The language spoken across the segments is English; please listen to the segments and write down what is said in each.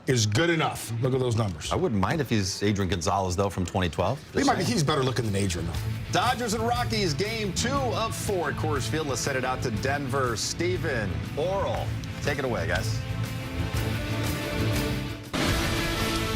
is good enough. Look at those numbers. I wouldn't mind if he's Adrian Gonzalez, though, from 2012. He's better looking than Adrian, though. Dodgers and Rockies, game 2 of 4 at Coors Field. Let's send it out to Denver. Steven, Oral, take it away, guys.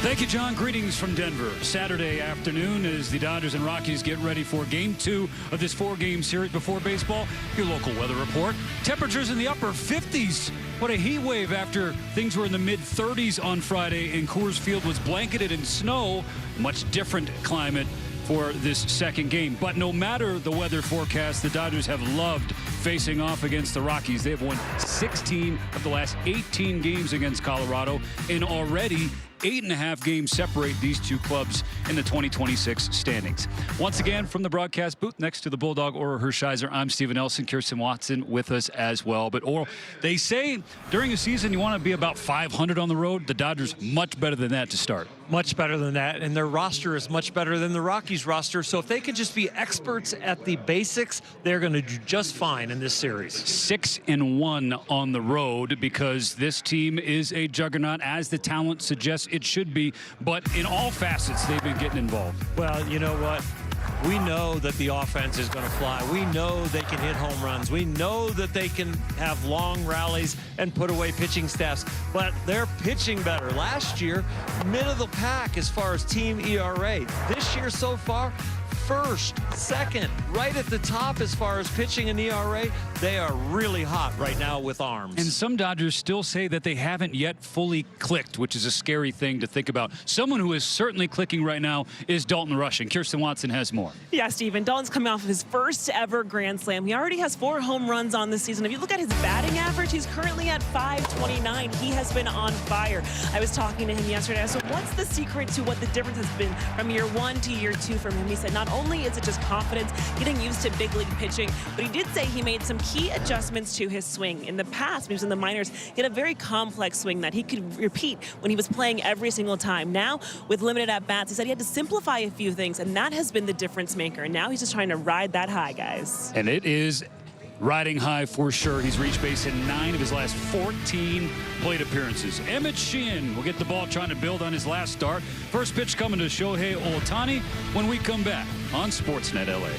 Thank you, John. Greetings from Denver. Saturday afternoon as the Dodgers and Rockies get ready for game 2 of this 4-game series before baseball. Your local weather report. Temperatures in the upper 50s. What a heat wave after things were in the mid-30s on Friday and Coors Field was blanketed in snow. Much different climate for this second game. But no matter the weather forecast, the Dodgers have loved facing off against the Rockies. They've won 16 of the last 18 games against Colorado, and already 8.5 games separate these two clubs in the 2026 standings. Once again, from the broadcast booth next to the Bulldog Oral Hershiser, I'm Steven Nelson. Kirsten Watson with us as well. But Oral, they say during a season you want to be about 500 on the road. The Dodgers much better than that to start. Much better than that, and their roster is much better than the Rockies roster. So if they can just be experts at the basics, they're going to do just fine in this series. 6-1 on the road because this team is a juggernaut, as the talent suggests it should be. But in all facets, they've been getting involved. Well, you know what? We know that the offense is going to fly. We know they can hit home runs. We know that they can have long rallies and put away pitching staffs. But they're pitching better. Last year, mid of the pack as far as team ERA. This year so far, first, second, right at the top as far as pitching and ERA. They are really hot right now with arms. And some Dodgers still say that they haven't yet fully clicked, which is a scary thing to think about. Someone who is certainly clicking right now is Dalton Rush, and Kirsten Watson has more. Yeah, Steven, Dalton's coming off of his first ever Grand Slam. He already has 4 home runs on the season. If you look at his batting average, he's currently at .529. He has been on fire. I was talking to him yesterday. So what's the secret to what the difference has been from year 1 to year 2 from him? He said not only is it just confidence, getting used to big league pitching, but he did say he made some key adjustments to his swing. In the past, when he was in the minors, he had a very complex swing that he could repeat when he was playing every single time. Now, with limited at-bats, he said he had to simplify a few things, and that has been the difference maker. And now he's just trying to ride that high, guys. And it is riding high for sure. He's reached base in 9 of his last 14 plate appearances. Emmett Sheehan will get the ball trying to build on his last start. First pitch coming to Shohei Ohtani when we come back on Sportsnet LA.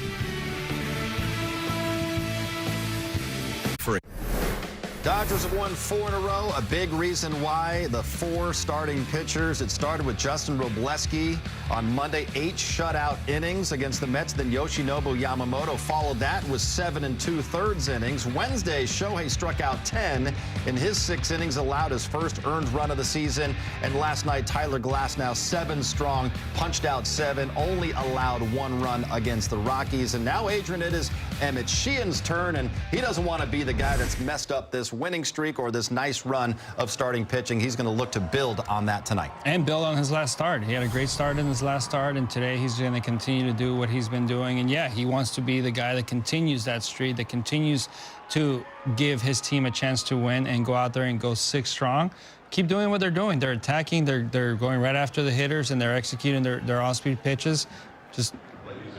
Dodgers have won 4 in a row. A big reason why the 4 starting pitchers. It started with Justin Robleski on Monday, 8 shutout innings against the Mets. Then Yoshinobu Yamamoto followed that with 7 2/3 innings. Wednesday, Shohei struck out 10 in his 6 innings, allowed his first earned run of the season. And last night, Tyler Glasnow, 7 strong, punched out 7, only allowed 1 run against the Rockies. And now, Adrian, it is Emmett Sheehan's turn, and he doesn't want to be the guy that's messed up this winning streak or this nice run of starting pitching. He's going to look to build on that tonight. And build on his last start. He had a great start in his last start, and today he's going to continue to do what he's been doing. And yeah, he wants to be the guy that continues that streak, that continues to give his team a chance to win and go out there and go 6 strong. Keep doing what they're doing. They're attacking, they're going right after the hitters, and they're executing their off-speed pitches. Just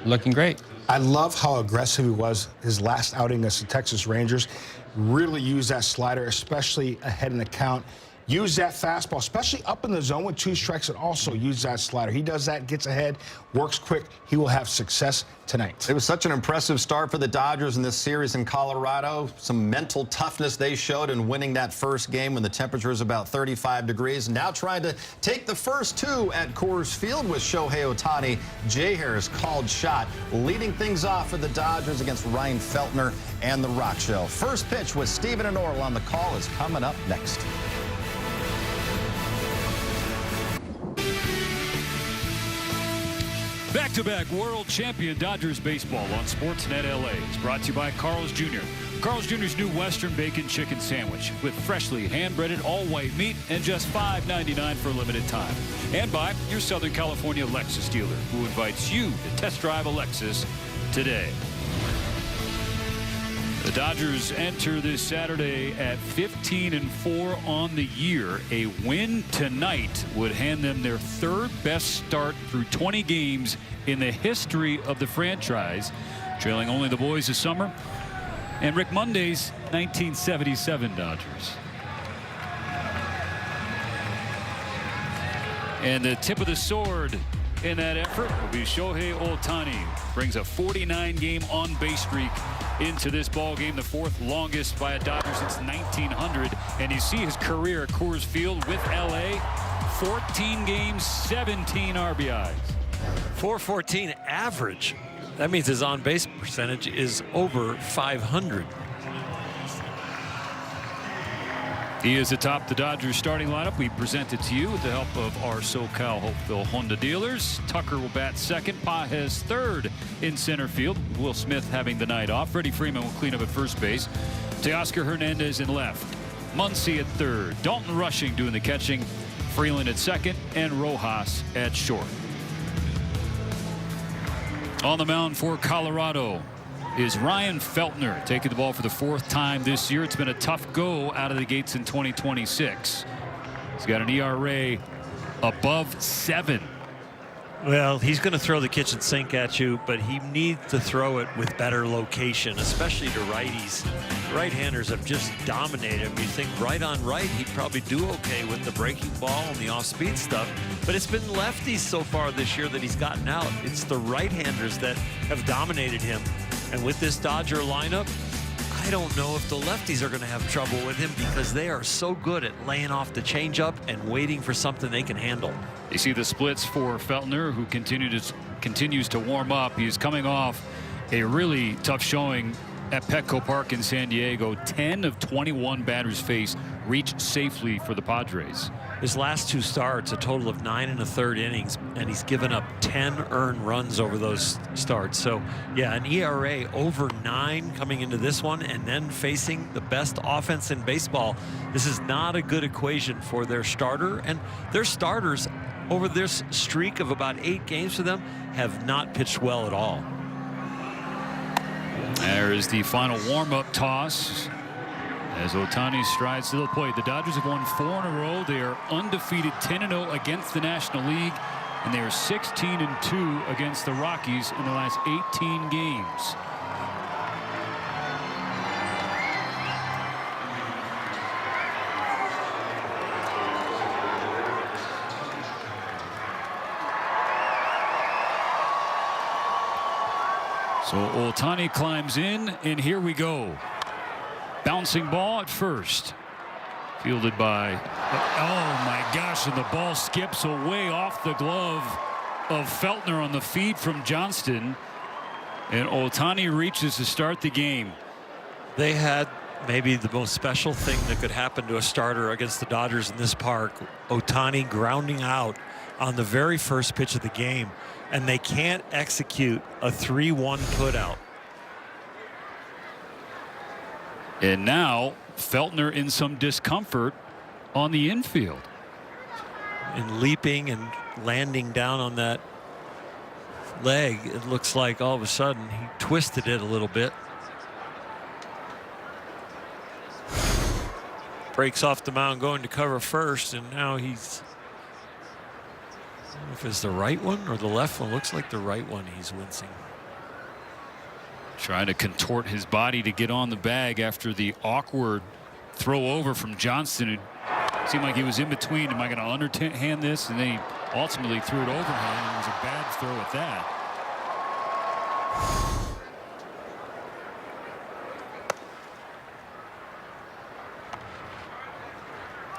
looking great. I love how aggressive he was his last outing against the Texas Rangers. Really used that slider, especially ahead in the count. Use that fastball, especially up in the zone with 2 strikes, and also use that slider. He does that, gets ahead, works quick. He will have success tonight. It was such an impressive start for the Dodgers in this series in Colorado. Some mental toughness they showed in winning that first game when the temperature was about 35 degrees. Now trying to take the first 2 at Coors Field with Shohei Ohtani. Jay Harris called shot, leading things off for the Dodgers against Ryan Feltner and the Rock Show. First pitch with Steven and Oral on the call is coming up next. Back-to-back world champion Dodgers baseball on Sportsnet LA. It's brought to you by Carl's Jr. Carl's Jr.'s new Western Bacon Chicken Sandwich with freshly hand-breaded all-white meat and just $5.99 for a limited time. And by your Southern California Lexus dealer, who invites you to test drive a Lexus today. The Dodgers enter this Saturday at 15-4 on the year. A win tonight would hand them their 3rd best start through 20 games in the history of the franchise, trailing only the boys this summer and Rick Monday's 1977 Dodgers. And the tip of the sword in that effort will be Shohei Ohtani. Brings a 49-game on-base streak into this ball game, the 4th longest by a Dodger since 1900. And you see his career at Coors Field with LA, 14 games, 17 RBIs. 414 average. That means his on-base percentage is over 500. He is atop the Dodgers starting lineup. We present it to you with the help of our SoCal Hopeville Honda dealers. Tucker will bat second. Pages third in center field. Will Smith having the night off. Freddie Freeman will clean up at first base. Teoscar Hernandez in left. Muncy at third. Dalton Rushing doing the catching. Freeland at second. And Rojas at short. On the mound for Colorado is Ryan Feltner, taking the ball for the 4th time this year. It's been a tough go out of the gates in 2026. He's got an ERA above 7. Well, he's going to throw the kitchen sink at you, but he needs to throw it with better location, especially to righties. Right-handers have just dominated him. You think right on right, he'd probably do okay with the breaking ball and the off-speed stuff, but it's been lefties so far this year that he's gotten out. It's the right-handers that have dominated him. And with this Dodger lineup, I don't know if the lefties are going to have trouble with him because they are so good at laying off the changeup and waiting for something they can handle. You see the splits for Feltner, who continues to warm up. He's coming off a really tough showing at Petco Park in San Diego. 10 of 21 batters faced reached safely for the Padres. His last 2 starts, a total of 9 1/3 innings, and he's given up 10 earned runs over those starts. So, yeah, an ERA over 9 coming into this one, and then facing the best offense in baseball. This is not a good equation for their starter, and their starters over this streak of about 8 games for them have not pitched well at all. There is the final warm-up toss as Ohtani strides to the plate. The Dodgers have won 4 in a row. They are undefeated 10-0 against the National League, and they are 16-2 against the Rockies in the last 18 games. So Ohtani climbs in, and here we go. Bouncing ball at first. Fielded by, oh my gosh, and the ball skips away off the glove of Feltner on the feed from Johnston. And Ohtani reaches to start the game. They had maybe the most special thing that could happen to a starter against the Dodgers in this park. Ohtani grounding out on the very first pitch of the game, and they can't execute a 3-1 putout. And now Feltner in some discomfort on the infield. And leaping and landing down on that leg, it looks like all of a sudden he twisted it a little bit. Breaks off the mound going to cover first, and now he's, I don't know if it's the right one or the left one. Looks like the right one. He's wincing. Trying to contort his body to get on the bag after the awkward throw over from Johnston. It seemed like he was in between. Am I going to underhand this? And then he ultimately threw it overhand, and it was a bad throw at that.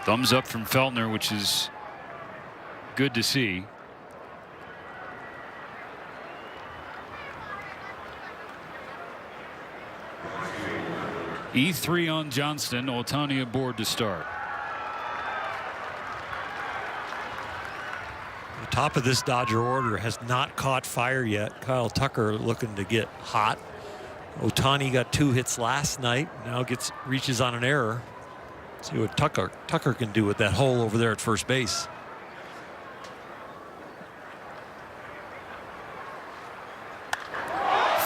Thumbs up from Feltner, which is good to see. E3 on Johnston. Ohtani aboard to start. The top of this Dodger order has not caught fire yet. Kyle Tucker looking to get hot. Ohtani got 2 hits last night. Now reaches on an error. See what Tucker can do with that hole over there at first base.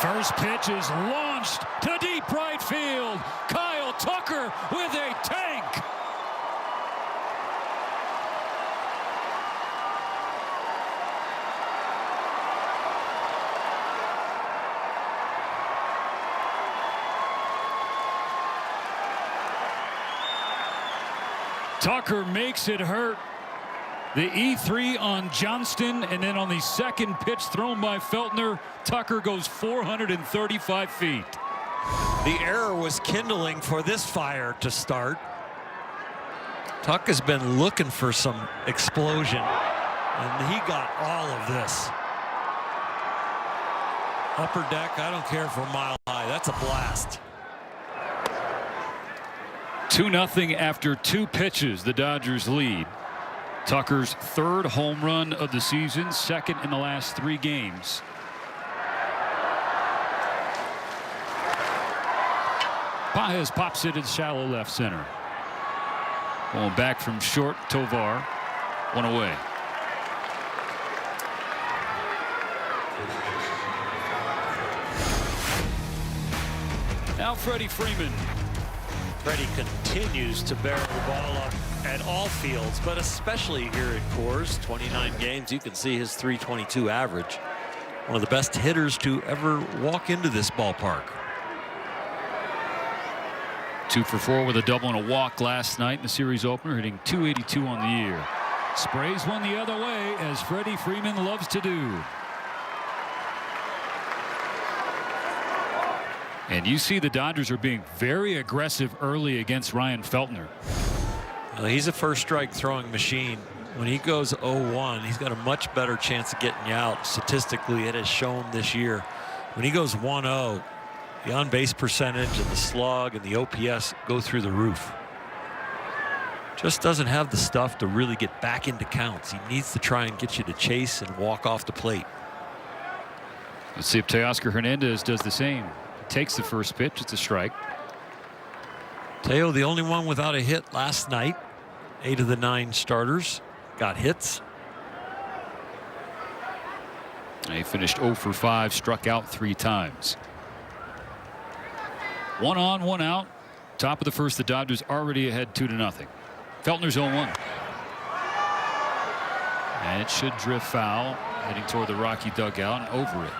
First pitch is launched to deep right field. Kyle Tucker with a tank. Tucker makes it hurt. The E3 on Johnston, and then on the second pitch thrown by Feltner, Tucker goes 435 feet. The air was kindling for this fire to start. Tuck has been looking for some explosion, and he got all of this. Upper deck, I don't care for a mile high. That's a blast. 2-0 after 2 pitches, the Dodgers lead. Tucker's 3rd home run of the season, 2nd in the last 3 games. Pages pops it in shallow left center. Going back from short, Tovar, 1 away. Now Freddie Freeman. Freddie continues to barrel the ball up at all fields, but especially here at Coors. 29 games, you can see his .322 average. One of the best hitters to ever walk into this ballpark. 2 for 4 with a double and a walk last night in the series opener, hitting .282 on the year. Sprays one the other way, as Freddie Freeman loves to do. And you see the Dodgers are being very aggressive early against Ryan Feltner. Well, he's a first strike throwing machine. When he goes 0-1, he's got a much better chance of getting you out. Statistically, it has shown this year. When he goes 1-0, the on-base percentage and the slug and the OPS go through the roof. Just doesn't have the stuff to really get back into counts. He needs to try and get you to chase and walk off the plate. Let's see if Teoscar Hernandez does the same. Takes the first pitch. It's a strike. Teo, the only one without a hit last night. 8 of the 9 starters got hits. He finished 0 for 5, struck out 3 times. 1 on, 1 out. Top of the first, the Dodgers already ahead 2-0. Feltner's 0-1. And it should drift foul, heading toward the Rocky dugout and over it.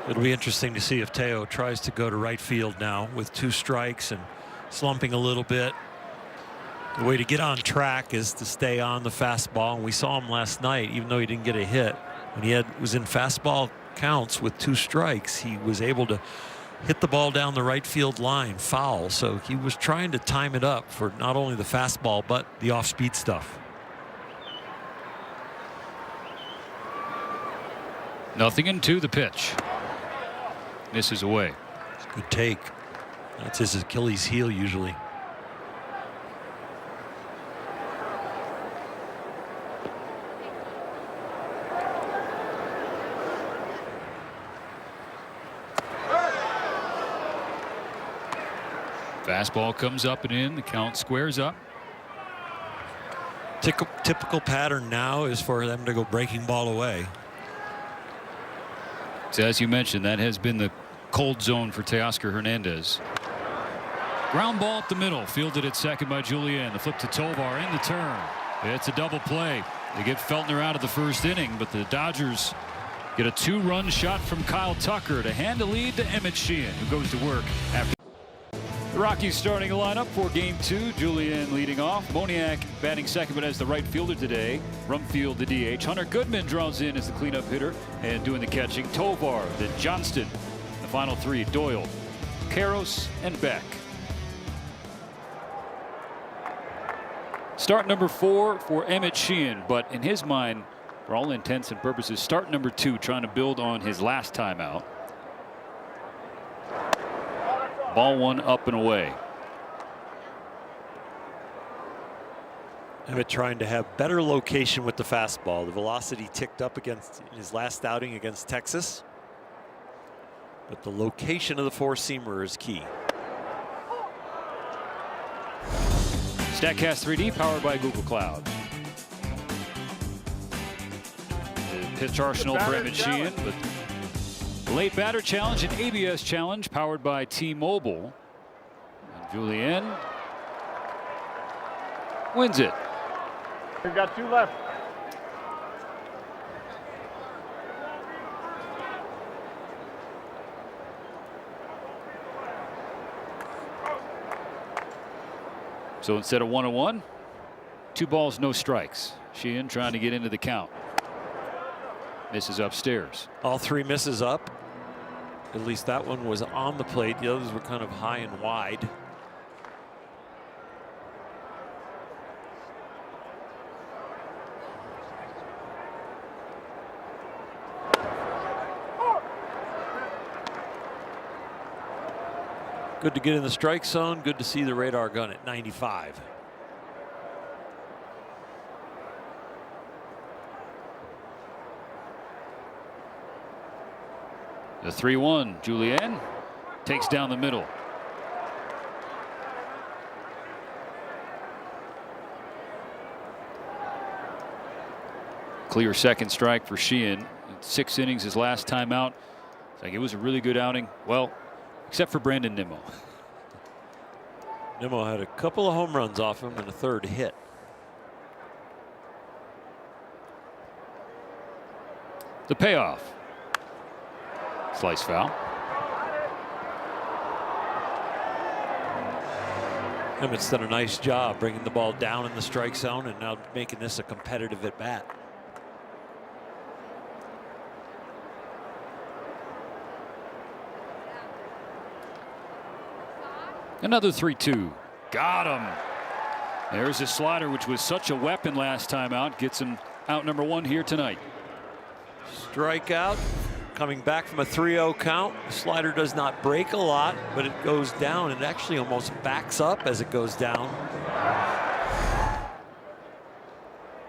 It'll be interesting to see if Teo tries to go to right field now with 2 strikes and slumping a little bit. The way to get on track is to stay on the fastball, and we saw him last night. Even though he didn't get a hit, when he was in fastball counts with 2 strikes, he was able to hit the ball down the right field line foul. So he was trying to time it up for not only the fastball but the off-speed stuff. 0-2 the pitch. Misses away. It's a good take. That's his Achilles heel usually. Fastball comes up and in. The count squares up. Typical pattern now is for them to go breaking ball away. So as you mentioned, that has been the cold zone for Teoscar Hernandez. Ground ball up the middle, fielded at second by Julian. The flip to Tovar in the turn. It's a double play. They get Feltner out of the first inning, but the Dodgers get a 2-run shot from Kyle Tucker to hand a lead to Emmett Sheehan, who goes to work after. The Rockies starting a lineup for Game 2. Julian leading off. Moniak batting second, but as the right fielder today. Rumfield the DH. Hunter Goodman draws in as the cleanup hitter and doing the catching. Tovar, then Johnston. The final 3: Doyle, Karros, and Beck. Start number 4 for Emmett Sheehan, but in his mind, for all intents and purposes, start number 2, trying to build on his last time out. Ball 1 up and away. Emmett trying to have better location with the fastball. The velocity ticked up against his last outing against Texas, but the location of the 4-seamer is key. StatCast 3D powered by Google Cloud. The pitch arsenal for Emmett Sheehan, but late batter challenge and ABS challenge powered by T-Mobile. And Julian wins it. We've got 2 left. So instead of 1-1, 2 balls, no strikes. Sheehan trying to get into the count. Misses upstairs. All 3 misses up. At least that one was on the plate. The others were kind of high and wide. Good to get in the strike zone. Good to see the radar gun at 95. The 3-1. Julian takes down the middle. Clear second strike for Sheehan. 6 innings his last time out. It's like it was a really good outing. Well, except for Brandon Nimmo. Nimmo had a couple of home runs off him and a 3rd hit. The payoff. Slice foul. Emmett's done a nice job bringing the ball down in the strike zone and now making this a competitive at bat. Another 3-2. Got him. There's his slider, which was such a weapon last time out. Gets him out number 1 here tonight. Strikeout. Coming back from a 3-0 count. The slider does not break a lot, but it goes down and actually almost backs up as it goes down.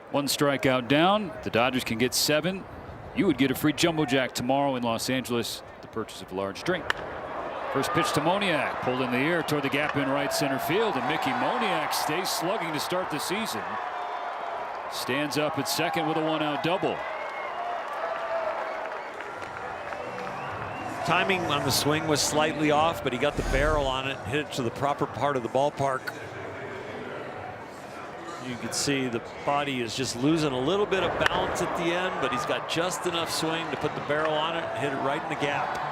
1 strikeout down. The Dodgers can get 7. You would get a free jumbo jack tomorrow in Los Angeles. The purchase of a large drink. First pitch to Moniak, pulled in the air toward the gap in right center field, and Mickey Moniak stays slugging to start the season. Stands up at second with a 1-out double. Timing on the swing was slightly off, but he got the barrel on it and hit it to the proper part of the ballpark. You can see the body is just losing a little bit of balance at the end, but he's got just enough swing to put the barrel on it and hit it right in the gap.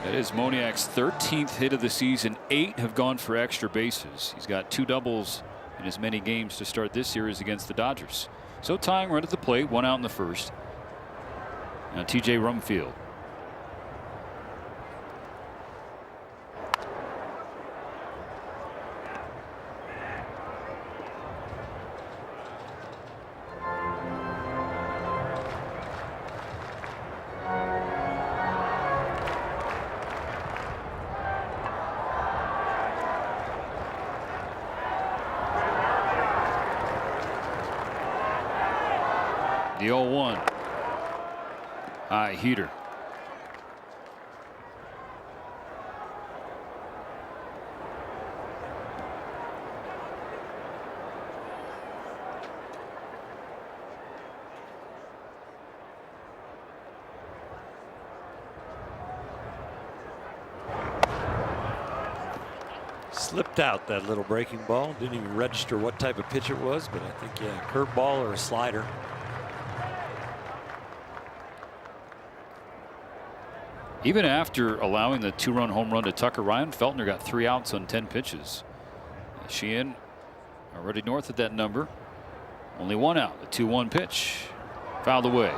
That is Moniak's 13th hit of the season. 8 have gone for extra bases. He's got 2 doubles in as many games to start this series against the Dodgers. So tying run at the plate, 1 out in the first. Now TJ Rumfield. The 0-1. High heater. Slipped out that little breaking ball. Didn't even register what type of pitch it was, but I think, yeah, curveball or a slider. Even after allowing the 2-run home run to Tucker, Ryan Feltner got 3 outs on 10 pitches. Sheehan already north of that number. Only 1 out. The 2-1 pitch fouled away.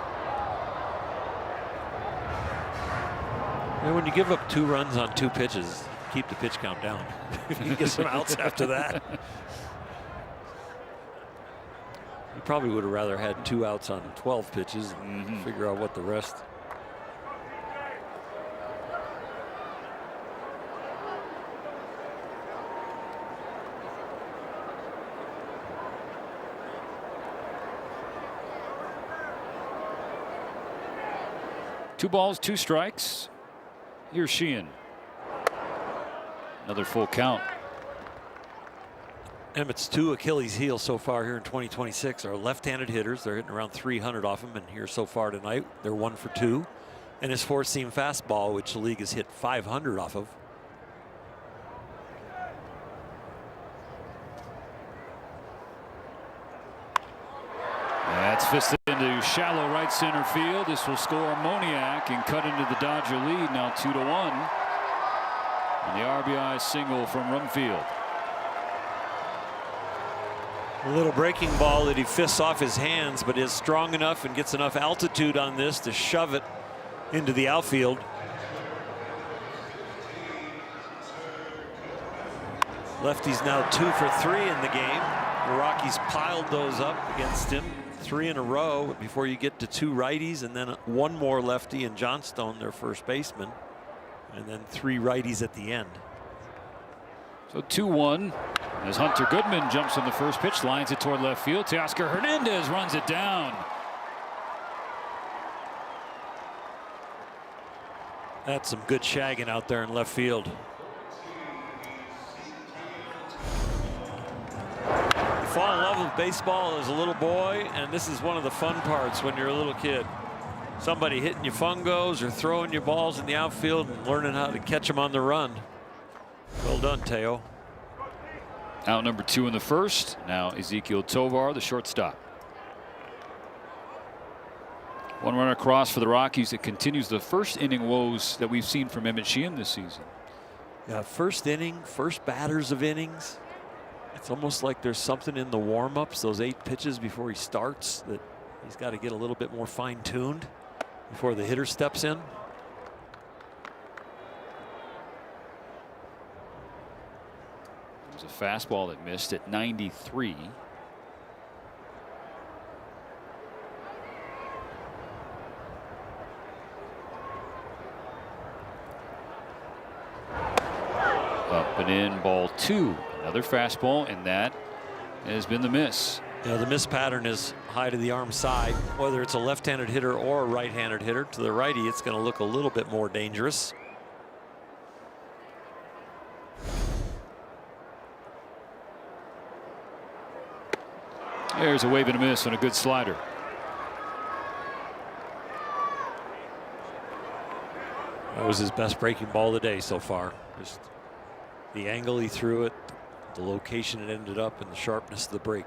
And when you give up 2 runs on 2 pitches, keep the pitch count down. You get some outs after that. You probably would have rather had 2 outs on 12 pitches and figure out what the rest. Two balls, 2 strikes. Here's Sheehan. Another full count. Emmett's 2 Achilles heels so far here in 2026 are left-handed hitters. They're hitting around 300 off him, and here so far tonight they're 1 for 2. And his 4-seam fastball, which the league has hit 500 off of. That's fisted into shallow right center field. This will score Moniak and cut into the Dodger lead now 2-1. And the RBI single from Rumfield. A little breaking ball that he fists off his hands, but is strong enough and gets enough altitude on this to shove it into the outfield. Lefty's now 2 for 3 in the game. The Rockies piled those up against him, 3 in a row before you get to 2 righties, and then 1 more lefty in Johnstone, their first baseman, and then 3 righties at the end. So 2-1 as Hunter Goodman jumps on the first pitch, lines it toward left field. Teoscar Hernandez runs it down. That's some good shagging out there in left field. You fall in love with baseball as a little boy, and this is one of the fun parts when you're a little kid. Somebody hitting you fungos or throwing you balls in the outfield and learning how to catch them on the run. Well done, Teo. Out number 2 in the first. Now Ezequiel Tovar, the shortstop. 1 run across for the Rockies. It continues the first inning woes that we've seen from Emmett Sheehan this season. Yeah, first inning, first batters of innings. It's almost like there's something in the warm-ups, those 8 pitches before he starts, that he's got to get a little bit more fine-tuned before the hitter steps in. There's a fastball that missed at 93. Up and in, ball 2. Another fastball, and that has been the miss. Yeah, the miss pattern is high to the arm side. Whether it's a left-handed hitter or a right-handed hitter, to the righty, it's going to look a little bit more dangerous. There's a wave and a miss on a good slider. That was his best breaking ball of the day so far. Just the angle he threw it, the location it ended up, and the sharpness of the break.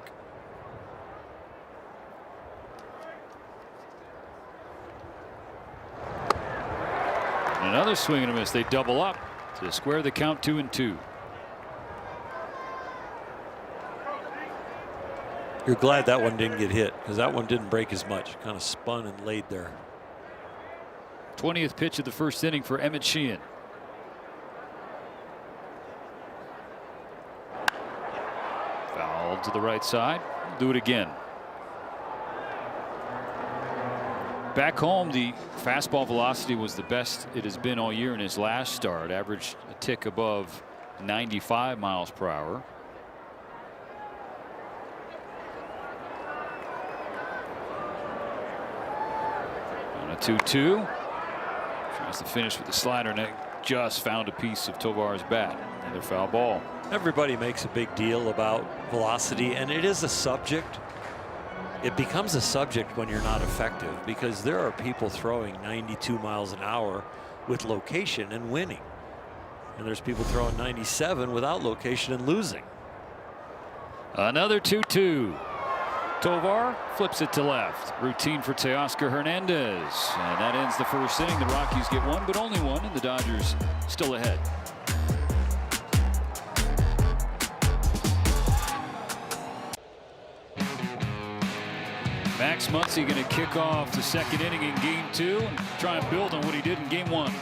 Another swing and a miss. They double up to square the count, 2-2. You're glad that one didn't get hit, because that one didn't break as much. Kind of spun and laid there. 20th pitch of the first inning for Emmett Sheehan. Foul to the right side. Do it again. Back home, the fastball velocity was the best it has been all year in his last start. Averaged a tick above 95 miles per hour. On a 2-2. Tries to finish with the slider, and that just found a piece of Tovar's bat. Another foul ball. Everybody makes a big deal about velocity, and it is a subject. It becomes a subject when you're not effective, because there are people throwing 92 miles an hour with location and winning. And there's people throwing 97 without location and losing. Another 2-2. Tovar flips it to left. Routine for Teoscar Hernandez. And that ends the first inning. The Rockies get 1, but only 1, and the Dodgers still ahead. Max Muncy going to kick off the second inning in game 2 and try and build on what he did in game 1.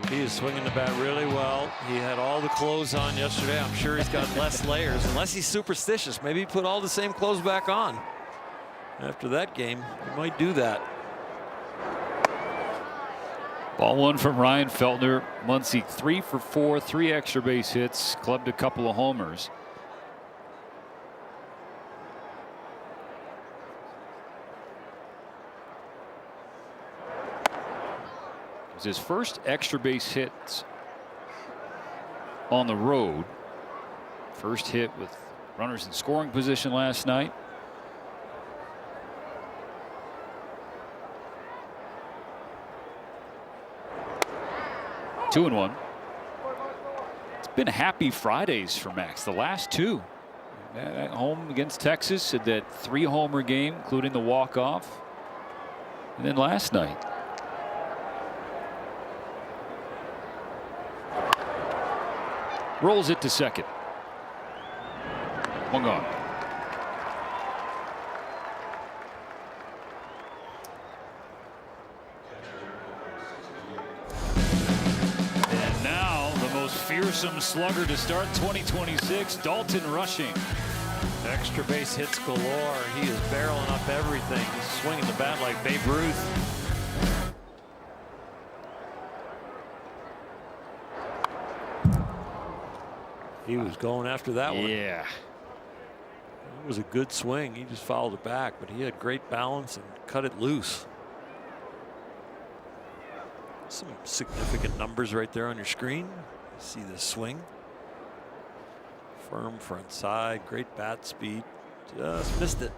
He is swinging the bat really well. He had all the clothes on yesterday. I'm sure he's got less layers, unless he's superstitious. Maybe he put all the same clothes back on. After that game, he might do that. Ball 1 from Ryan Feltner. Muncy 3 for 4, 3 extra base hits, clubbed a couple of homers. His first extra base hits on the road. First hit with runners in scoring position last night. Two and one. It's been happy Fridays for Max. The last 2 at home against Texas, had that 3-homer game, including the walk-off, and then last night. Rolls it to second. 1 gone. fearsome slugger to start 2026, Dalton Rushing. Extra base hits galore. He is barreling up everything. He's swinging the bat like Babe Ruth. He was going after that one. Yeah. It was a good swing. He just fouled it back, but he had great balance and cut it loose. Some significant numbers right there on your screen. See the swing. Firm front side, great bat speed. Just missed it.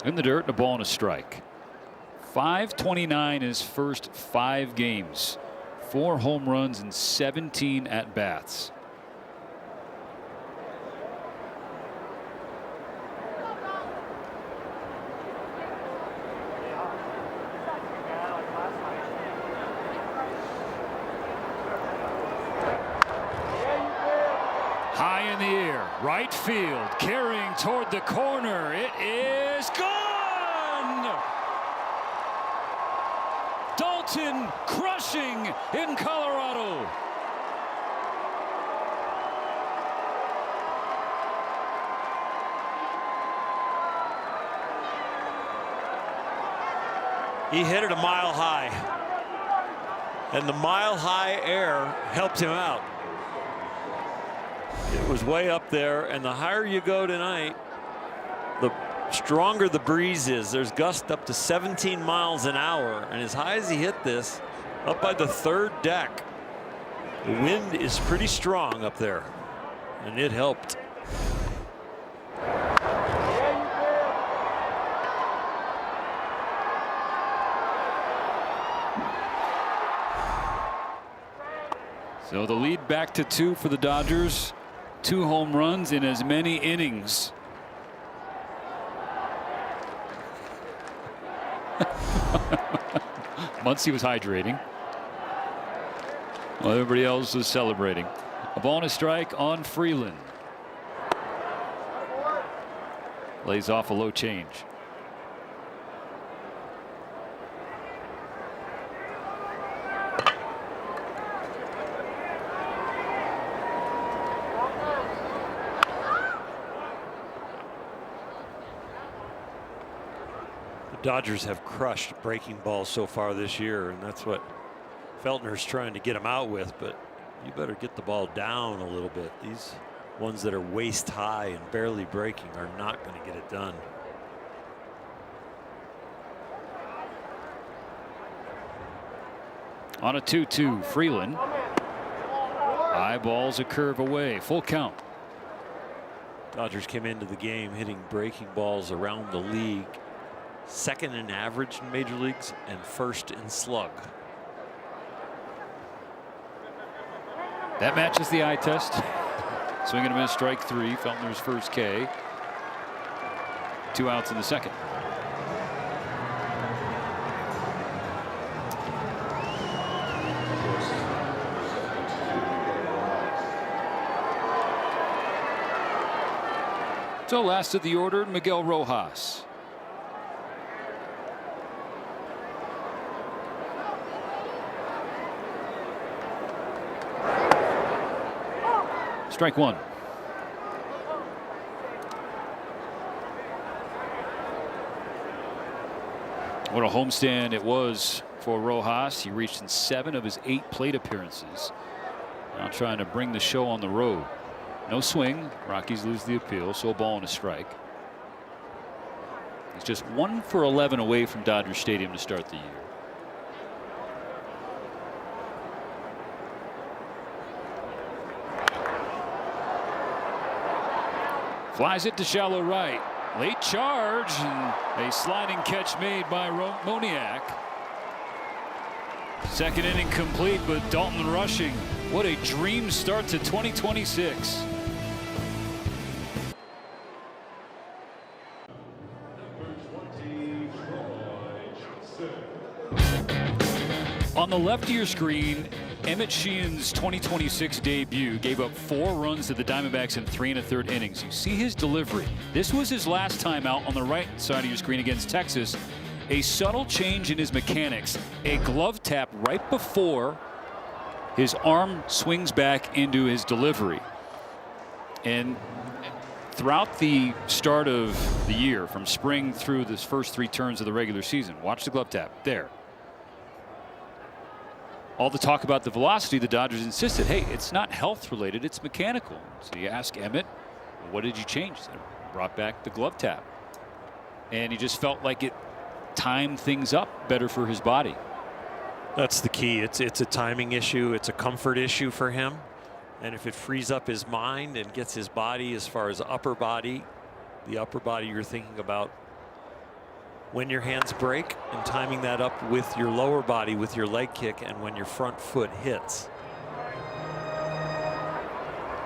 In the dirt, a ball and a strike. 529 his first 5 games. 4 home runs and 17 at bats. High in the air, right field, carrying toward the corner. It is gone! Dalton crushing in Colorado. He hit it a mile high, and the mile high air helped him out. It was way up there, and the higher you go tonight, the stronger the breeze is. There's gusts up to 17 miles an hour, and as high as he hit this, up by the 3rd deck, the wind is pretty strong up there, and it helped. So the lead back to 2 for the Dodgers. 2 home runs in as many innings. Muncy was hydrating while everybody else was celebrating. A ball and a strike on Freeland. Lays off a low change. Dodgers have crushed breaking balls so far this year, and that's what Feltner's trying to get him out with, but you better get the ball down a little bit. These ones that are waist high and barely breaking are not going to get it done. On a 2-2, Freeland eyeballs a curve away. Full count. Dodgers came into the game hitting breaking balls around the league. 2nd in average in major leagues and 1st in slug. That matches the eye test. Swing and a miss, strike 3. Feltner's first K. 2 outs in the 2nd. So last of the order, Miguel Rojas. Strike 1. What a homestand it was for Rojas. He reached in 7 of his 8 plate appearances. Now trying to bring the show on the road. No swing. Rockies lose the appeal, so a ball and a strike. He's just 1 for 11 away from Dodger Stadium to start the year. Flies it to shallow right. Late charge and a sliding catch made by Moniak. 2nd inning complete with Dalton Rushing. What a dream start to 2026. On the left of your screen, Emmett Sheehan's 2026 debut gave up 4 runs to the Diamondbacks in 3 1/3 innings. You see his delivery. This was his last time out on the right side of your screen against Texas. A subtle change in his mechanics. A glove tap right before his arm swings back into his delivery. And throughout the start of the year, from spring through the first 3 turns of the regular season, watch the glove tap there. All the talk about the velocity, the Dodgers insisted, hey, it's not health related, it's mechanical. So you ask Emmett, what did you change? He said, brought back the glove tap. And he just felt like it timed things up better for his body. That's the key. It's a timing issue. It's a comfort issue for him. And if it frees up his mind and gets his body as far as upper body, the upper body you're thinking about when your hands break and timing that up with your lower body with your leg kick and when your front foot hits.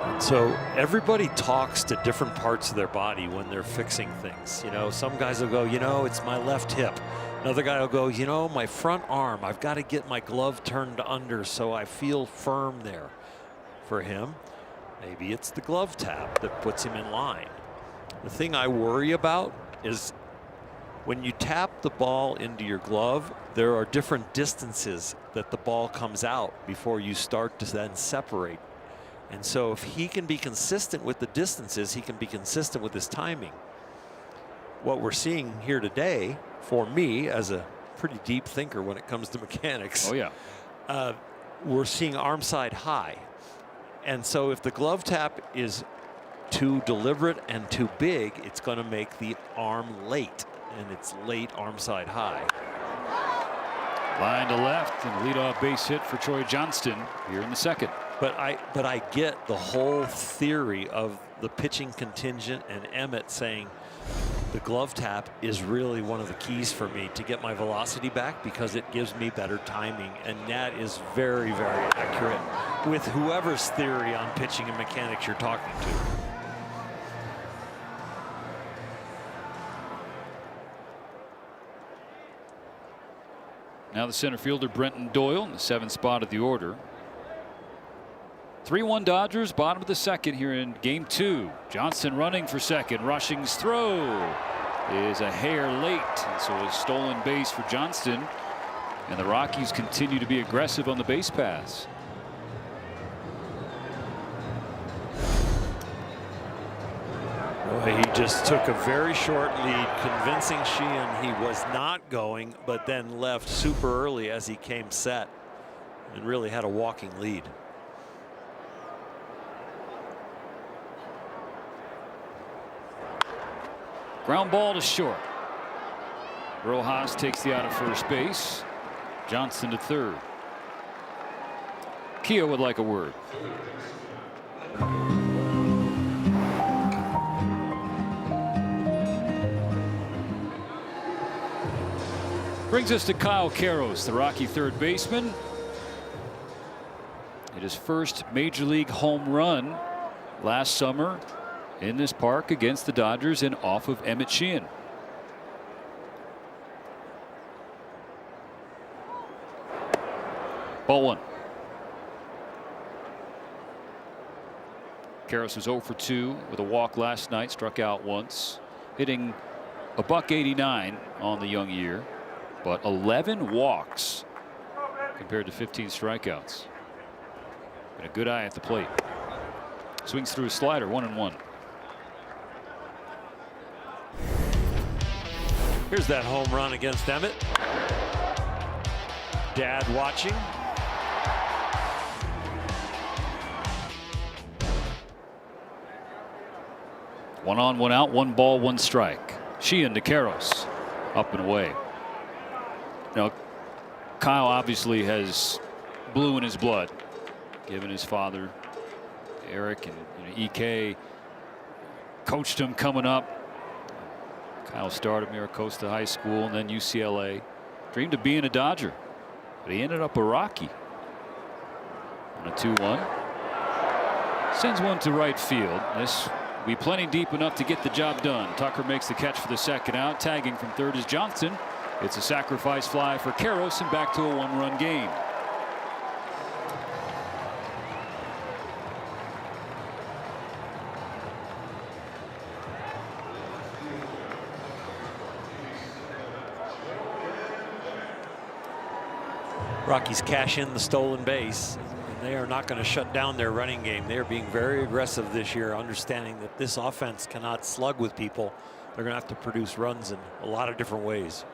And so everybody talks to different parts of their body when they're fixing things. You know, some guys will go, you know, it's my left hip. Another guy will go, you know, my front arm, I've got to get my glove turned under so I feel firm there. For him, maybe it's the glove tap that puts him in line. The thing I worry about is when you tap the ball into your glove, there are different distances that the ball comes out before you start to then separate. And so if he can be consistent with the distances, he can be consistent with his timing. What we're seeing here today, for me as a pretty deep thinker when it comes to mechanics, Oh yeah, we're seeing arm side high. And so if the glove tap is too deliberate and too big, it's going to make the arm late, and it's late arm side high. line to left and leadoff base hit for Troy Johnston here in the second. But I get the whole theory of the pitching contingent and Emmett saying the glove tap is really one of the keys for me to get my velocity back because it gives me better timing, and that is very, very accurate with whoever's theory on pitching and mechanics you're talking to. Now the center fielder Brenton Doyle in the 7th spot of the order. 3-1 Dodgers, bottom of the second here in game 2. Johnson running for second. Rushing's throw is a hair late, and so a stolen base for Johnston. And the Rockies continue to be aggressive on the base paths. He just took a very short lead, convincing Sheehan he was not going, but then left super early as he came set and really had a walking lead. Ground ball to short. Rojas takes the out of first base. Johnston to third. Keogh would like a word. Brings us to Kyle Karros, the Rocky third baseman. Hit his first major league home run last summer in this park against the Dodgers and off of Emmett Sheehan. Ball one. Karros was 0 for 2 with a walk last night, struck out once, hitting a .189 on the young year, but 11 walks compared to 15 strikeouts. And a good eye at the plate. Swings through a slider, 1-1. Here's that home run against Emmett. Dad watching. One on, one out, 1 ball, 1 strike. Sheehan to Karros, up and away. Now, Kyle obviously has blue in his blood, given his father, Eric, and EK coached him coming up. Kyle started Maricosta High School and then UCLA. Dreamed of being a Dodger, but he ended up a Rocky. On a 2-1. Sends one to right field. This will be plenty deep enough to get the job done. Tucker makes the catch for the second out. Tagging from third is Johnson. It's a sacrifice fly for Karros and back to a 1-run game. Rockies cash in the stolen base. They are not going to shut down their running game. They are being very aggressive this year, understanding that this offense cannot slug with people. They're going to have to produce runs in a lot of different ways.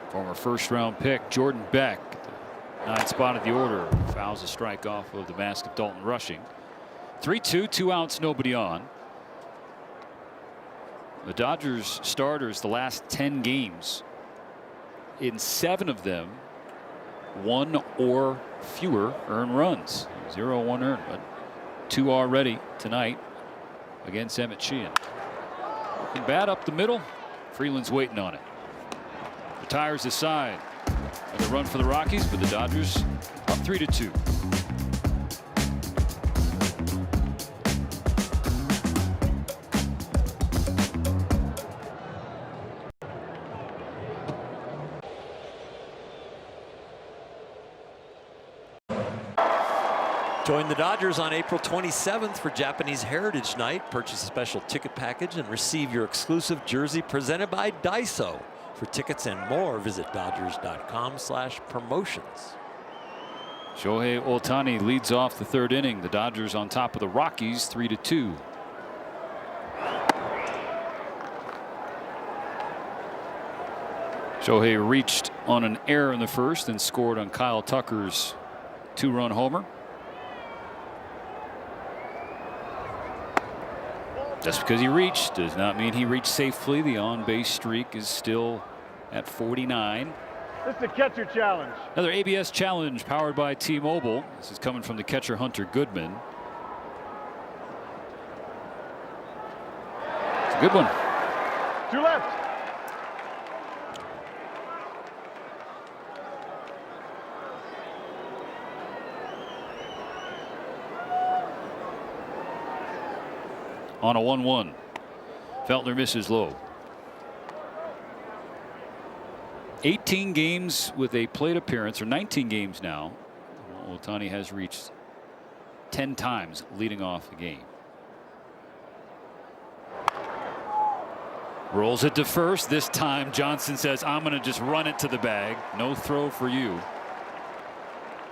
Former first-round pick Jordan Beck, ninth spot of the order, fouls a strike off of the mask of Dalton Rushing. 3-2, 2 outs, nobody on. The Dodgers starters the last 10 games, in 7 of them, 1 or fewer earned runs. 0-1 earned, but 2 already tonight against Emmett Sheehan. Looking bad up the middle. Freeland's waiting on it. Retires his side. And a run for the Rockies, but the Dodgers up 3-2. Join the Dodgers on April 27th for Japanese Heritage Night. Purchase a special ticket package and receive your exclusive jersey presented by Daiso. For tickets and more, visit Dodgers.com/promotions. Shohei Ohtani leads off the 3rd inning. The Dodgers on top of the Rockies 3-2. Shohei reached on an error in the 1st and scored on Kyle Tucker's 2-run homer. Just because he reached does not mean he reached safely. The on-base streak is still at 49. This is the catcher challenge. Another ABS challenge powered by T-Mobile. This is coming from the catcher Hunter Goodman. It's a good one. 2 left. On a 1-1. Feltner misses low. 18 games with a plate appearance, or 19 games now. Ohtani has reached 10 times leading off the game. Rolls it to first. This time Johnson says, I'm going to just run it to the bag. No throw for you.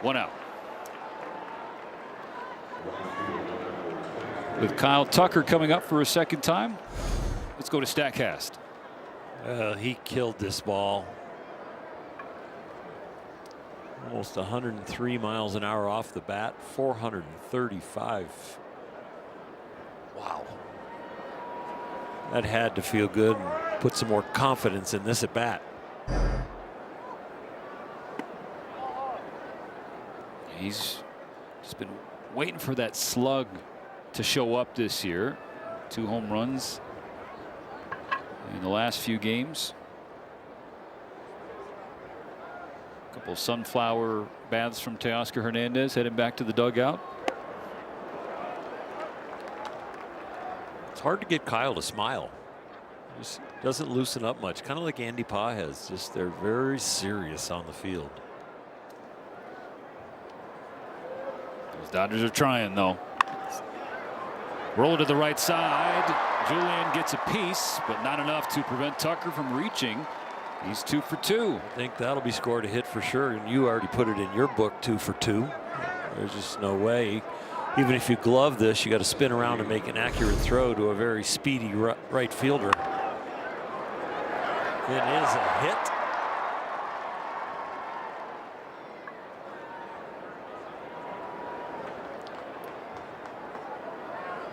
1 out. With Kyle Tucker coming up for a 2nd time, let's go to StatCast. He killed this ball. Almost 103 miles an hour off the bat, 435. Wow. That had to feel good and put some more confidence in this at bat. He's just been waiting for that slug to show up this year. 2 home runs in the last few games. A couple of sunflower baths from Teoscar Hernandez heading back to the dugout. It's hard to get Kyle to smile. Just doesn't loosen up much, kind of like Andy Pages. Just they're very serious on the field. Those Dodgers are trying though. Roll it to the right side. Julian gets a piece, but not enough to prevent Tucker from reaching. He's 2 for 2. I think that'll be scored a hit for sure, and you already put it in your book, 2 for 2. There's just no way. Even if you glove this, you got to spin around and make an accurate throw to a very speedy right fielder. It is a hit.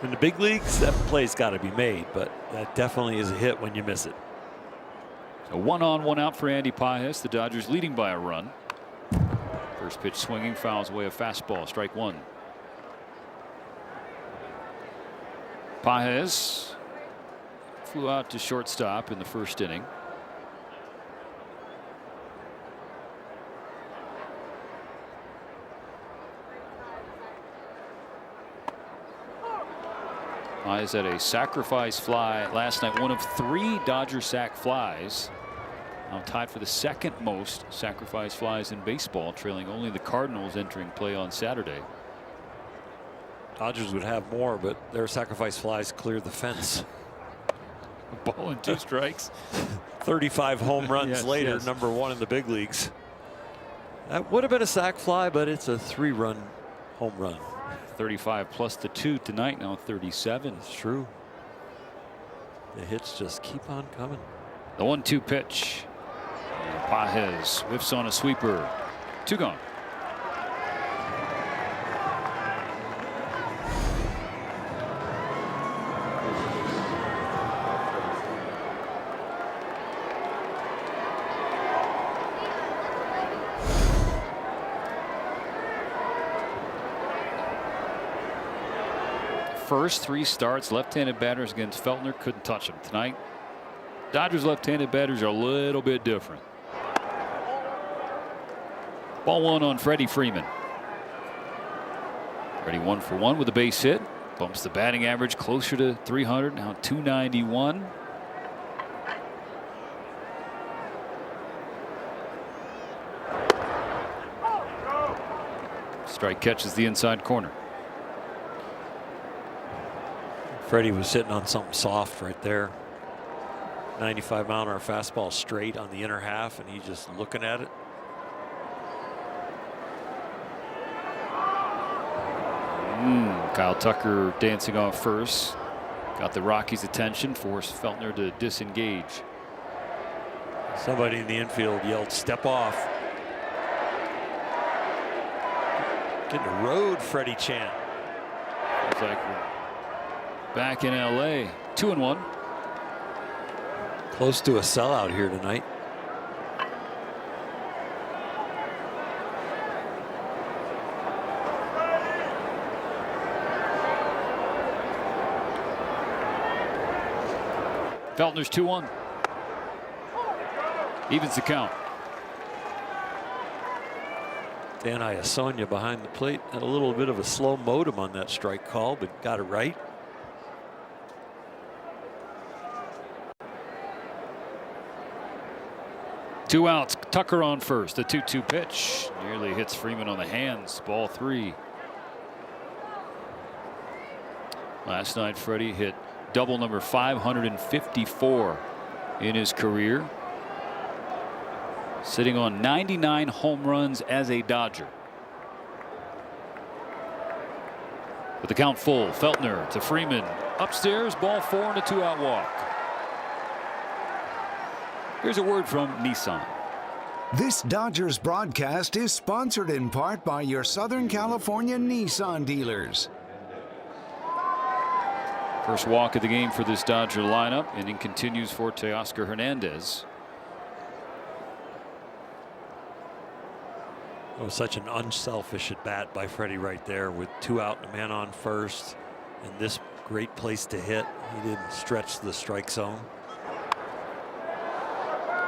In the big leagues, that play's got to be made, but that definitely is a hit when you miss it. A 1 on 1 out for Andy Pages. The Dodgers leading by a run. First pitch swinging, fouls away a fastball, strike 1. Pages flew out to shortstop in the 1st inning. Pages had a sacrifice fly last night, one of 3 Dodger sac flies. Now tied for the 2nd most sacrifice flies in baseball, trailing only the Cardinals entering play on Saturday. Dodgers would have more, but their sacrifice flies cleared the fence. Ball and 2 strikes. 35 home runs Yes, later, yes. number 1 in the big leagues. That would have been a sac fly, but it's a 3-run home run. 35 plus the 2 tonight, now 37. It's true. The hits just keep on coming. The 1-2 pitch. And Pages whiffs on a sweeper. 2 gone. First 3 starts, left-handed batters against Feltner, couldn't touch him tonight. Dodgers left-handed batters are a little bit different. Ball 1 on Freddie Freeman. Freddie 1 for 1 with a base hit. Bumps the batting average closer to 300, now 291. Strike catches the inside corner. Freddie was sitting on something soft right there. 95-mile-an-hour fastball straight on the inner half, and he's just looking at it. Kyle Tucker dancing off first. Got the Rockies' attention, forced Feltner to disengage. Somebody in the infield yelled, "Step off." Getting a road Freddie chant. Looks like we're back in LA. 2-1. Close to a sellout here tonight. Feltner's 2-1. Evens the count. Dan Iasonia behind the plate had a little bit of a slow modem on that strike call, but got it right. Two outs. Tucker on first. The 2-2 pitch nearly hits Freeman on the hands. Ball 3. Last night Freddie hit double number 554 in his career. Sitting on 99 home runs as a Dodger. With the count full, Feltner to Freeman. Upstairs, ball 4 and a 2-out walk. Here's a word from Nissan. This Dodgers broadcast is sponsored in part by your Southern California Nissan dealers. First walk of the game for this Dodger lineup. Inning continues for Teoscar Hernandez. It was such an unselfish at bat by Freddie right there with 2 out and a man on first. And this great place to hit. He didn't stretch the strike zone.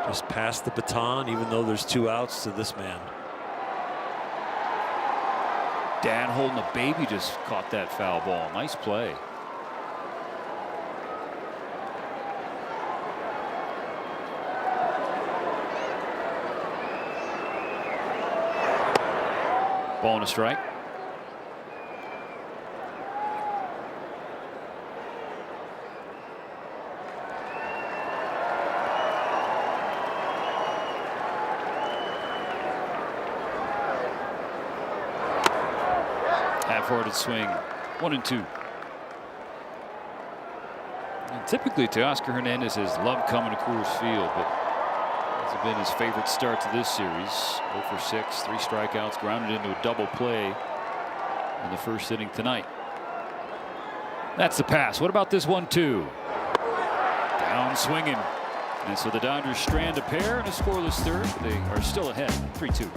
Just pass the baton, even though there's 2 outs, to this man. Dan holding a baby just caught that foul ball. Nice play. Ball and a strike. Half-hearted swing. 1-2. And typically, Teoscar Hernandez has loved coming to Coors Field, but hasn't been his favorite start to this series. 0 for 6, 3 strikeouts, grounded into a double play in the first inning tonight. That's the pass. What about this 1-2? Down swinging. And so the Dodgers strand a pair in a scoreless third. They are still ahead, 3-2.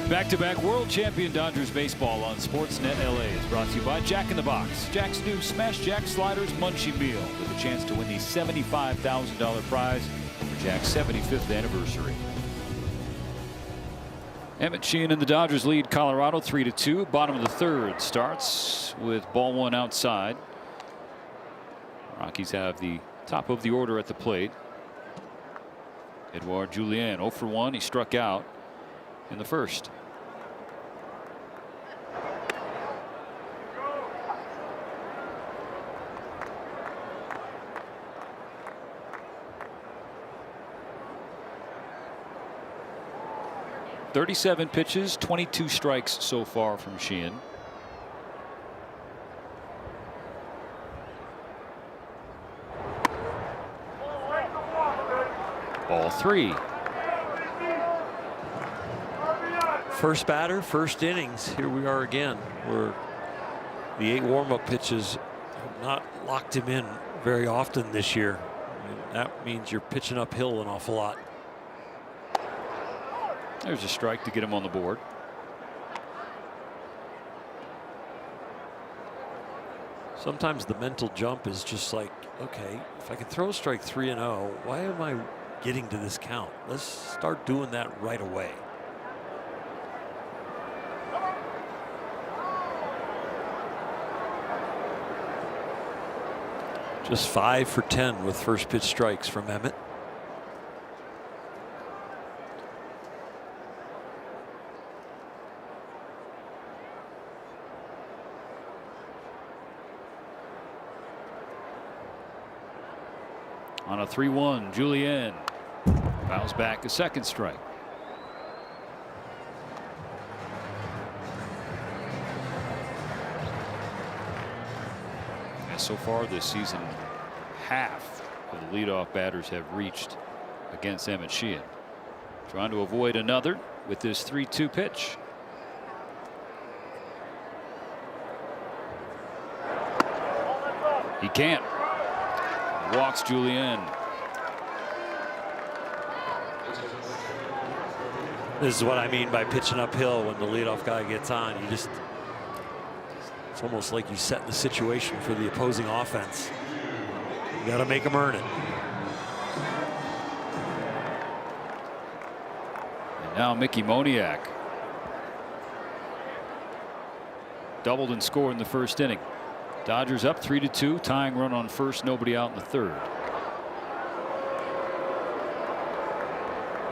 Back-to-back world champion Dodgers baseball on Sportsnet LA is brought to you by Jack in the Box. Jack's new Smash Jack Sliders Munchie Meal with a chance to win the $75,000 prize for Jack's 75th anniversary. Emmett Sheehan and the Dodgers lead Colorado 3-2. Bottom of the third starts with ball 1 outside. Rockies have the top of the order at the plate. Edouard Julien 0 for 1. He struck out in the first. 37 pitches, 22 strikes so far from Sheehan. Ball 3. First batter, first innings. Here we are again, where the 8 warm-up pitches have not locked him in very often this year. And that means you're pitching uphill an awful lot. There's a strike to get him on the board. Sometimes the mental jump is just like, okay, if I can throw strike 3 and 0, why am I getting to this count? Let's start doing that right away. Just 5 for 10 with first pitch strikes from Emmett. On a 3-1, Julien fouls back a second strike. And so far this season, half of the leadoff batters have reached against Emmett Sheehan. Trying to avoid another with this 3-2 pitch. He can't. Walks Julien. This is what I mean by pitching uphill when the leadoff guy gets on. You just, it's almost like you set the situation for the opposing offense. You got to make them earn it. And now Mickey Moniak doubled and scored in the first inning. Dodgers up 3-2, tying run on first, nobody out in the third.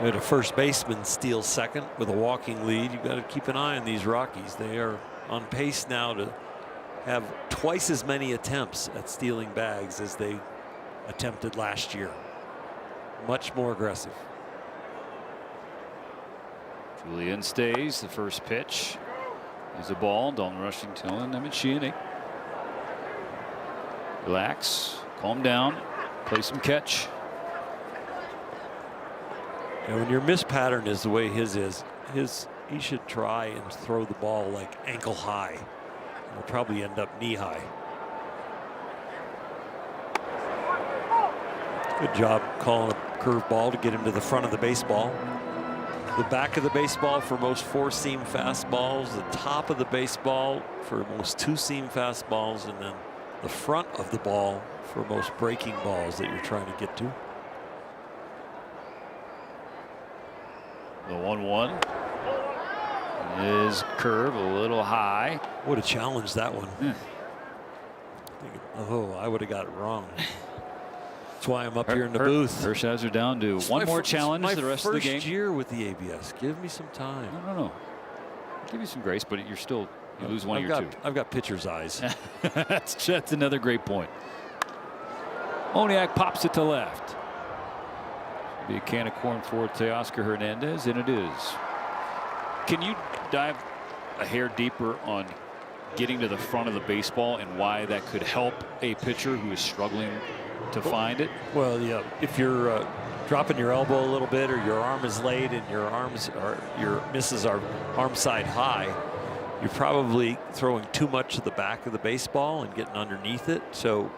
We had a first baseman steal second with a walking lead. You've got to keep an eye on these Rockies. They are on pace now to have twice as many attempts at stealing bags as they attempted last year. Much more aggressive. Julien stays. The first pitch is a ball. Dalton Rushington and Emmett Sheehan. Relax, calm down, play some catch. And when your miss pattern is the way his is, he should try and throw the ball like ankle high. It'll probably end up knee high. Good job calling a curveball to get him to the front of the baseball. The back of the baseball for most 4-seam fastballs, the top of the baseball for most 2-seam fastballs, and then the front of the ball for most breaking balls that you're trying to get to. The 1-1 is curve a little high. Would have challenged that one. Oh, I would have got it wrong. That's why I'm up here in the booth. Hershiser down to one more challenge the rest of the game. First year with the ABS. Give me some time. No. Give you some grace, but you lose one of your 2. I've got pitcher's eyes. that's another great point. Moniak pops it to left. Be a can of corn for Teoscar Hernandez, and it is. Can you dive a hair deeper on getting to the front of the baseball and why that could help a pitcher who is struggling to find it? Well, yeah, if you're dropping your elbow a little bit, or your arm is laid and your misses are arm side high, you're probably throwing too much to the back of the baseball and getting underneath it. So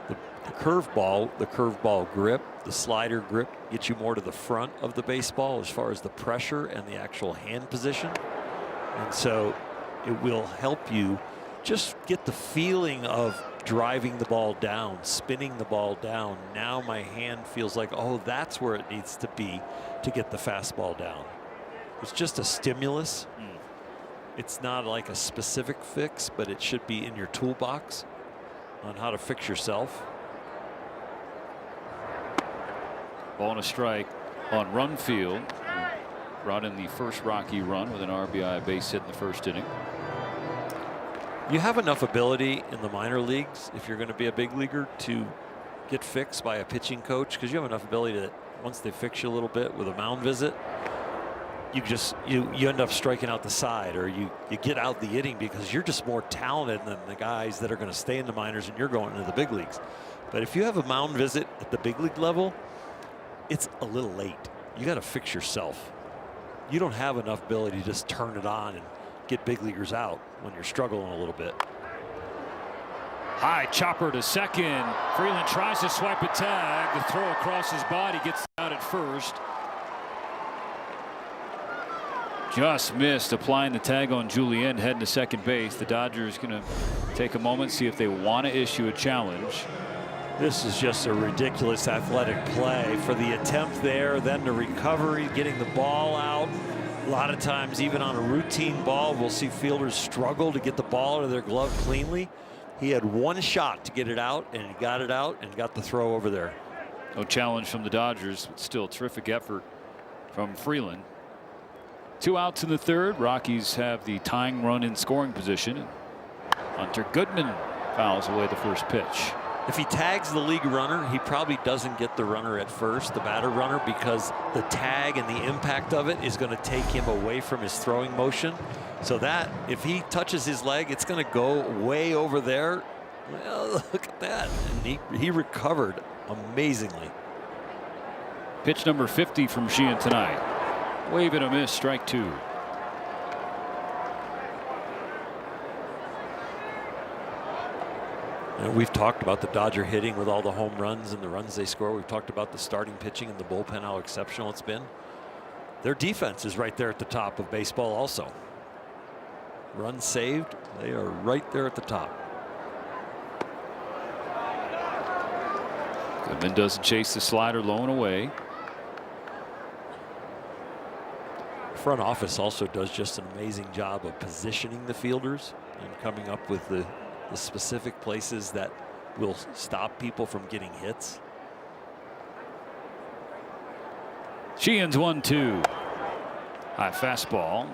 the curveball grip, the slider grip gets you more to the front of the baseball as far as the pressure and the actual hand position. And so it will help you just get the feeling of driving the ball down, spinning the ball down. Now my hand feels like, oh, that's where it needs to be to get the fastball down. It's just a stimulus. It's not like a specific fix, but it should be in your toolbox on how to fix yourself. Ball and a strike on run field. Brought in the first Rocky run with an RBI base hit in the first inning. You have enough ability in the minor leagues, if you're going to be a big leaguer, to get fixed by a pitching coach, because you have enough ability that once they fix you a little bit with a mound visit, you end up striking out the side, or you get out the inning because you're just more talented than the guys that are going to stay in the minors and you're going into the big leagues. But if you have a mound visit at the big league level, it's a little late. You got to fix yourself. You don't have enough ability to just turn it on and get big leaguers out when you're struggling a little bit. High chopper to second. Freeland tries to swipe a tag. The throw across his body gets out at first. Just missed, applying the tag on Julien, heading to second base. The Dodgers going to take a moment, see if they want to issue a challenge. This is just a ridiculous athletic play for the attempt there, then the recovery, getting the ball out. A lot of times, even on a routine ball, we'll see fielders struggle to get the ball out of their glove cleanly. He had one shot to get it out, and he got it out and got the throw over there. No challenge from the Dodgers, but still a terrific effort from Freeland. 2 outs in the third. Rockies have the tying run in scoring position. Hunter Goodman fouls away the first pitch. If he tags the league runner, he probably doesn't get the runner at first, the batter runner, because the tag and the impact of it is going to take him away from his throwing motion. So that, if he touches his leg, it's going to go way over there. Well, look at that. And he recovered amazingly. Pitch number 50 from Sheehan tonight. Wave and a miss, strike 2. And we've talked about the Dodger hitting with all the home runs and the runs they score. We've talked about the starting pitching and the bullpen, how exceptional it's been. Their defense is right there at the top of baseball also. Runs saved, they are right there at the top. Goodman doesn't chase the slider low and away. Front office also does just an amazing job of positioning the fielders and coming up with the specific places that will stop people from getting hits. Sheehan's 1-2. High fastball.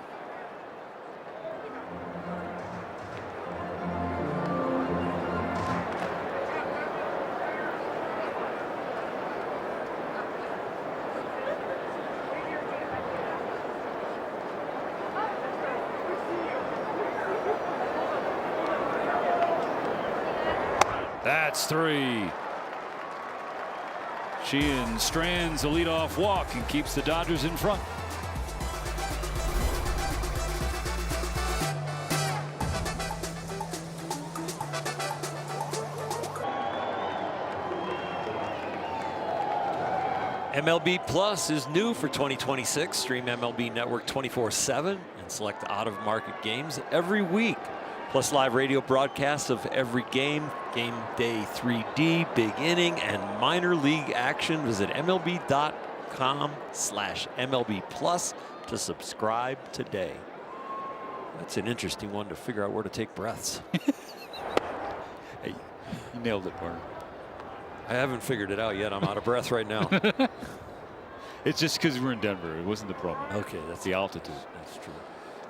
That's 3. Sheehan strands a leadoff walk and keeps the Dodgers in front. MLB Plus is new for 2026. Stream MLB Network 24/7 and select out-of-market games every week. Plus live radio broadcasts of every game, game day 3D, big inning, and minor league action. Visit MLB.com/MLB Plus to subscribe today. That's an interesting one to figure out where to take breaths. Hey, you nailed it, Bart. I haven't figured it out yet. I'm out of breath right now. It's just because we're in Denver. It wasn't the problem. Okay, that's the altitude. That's true.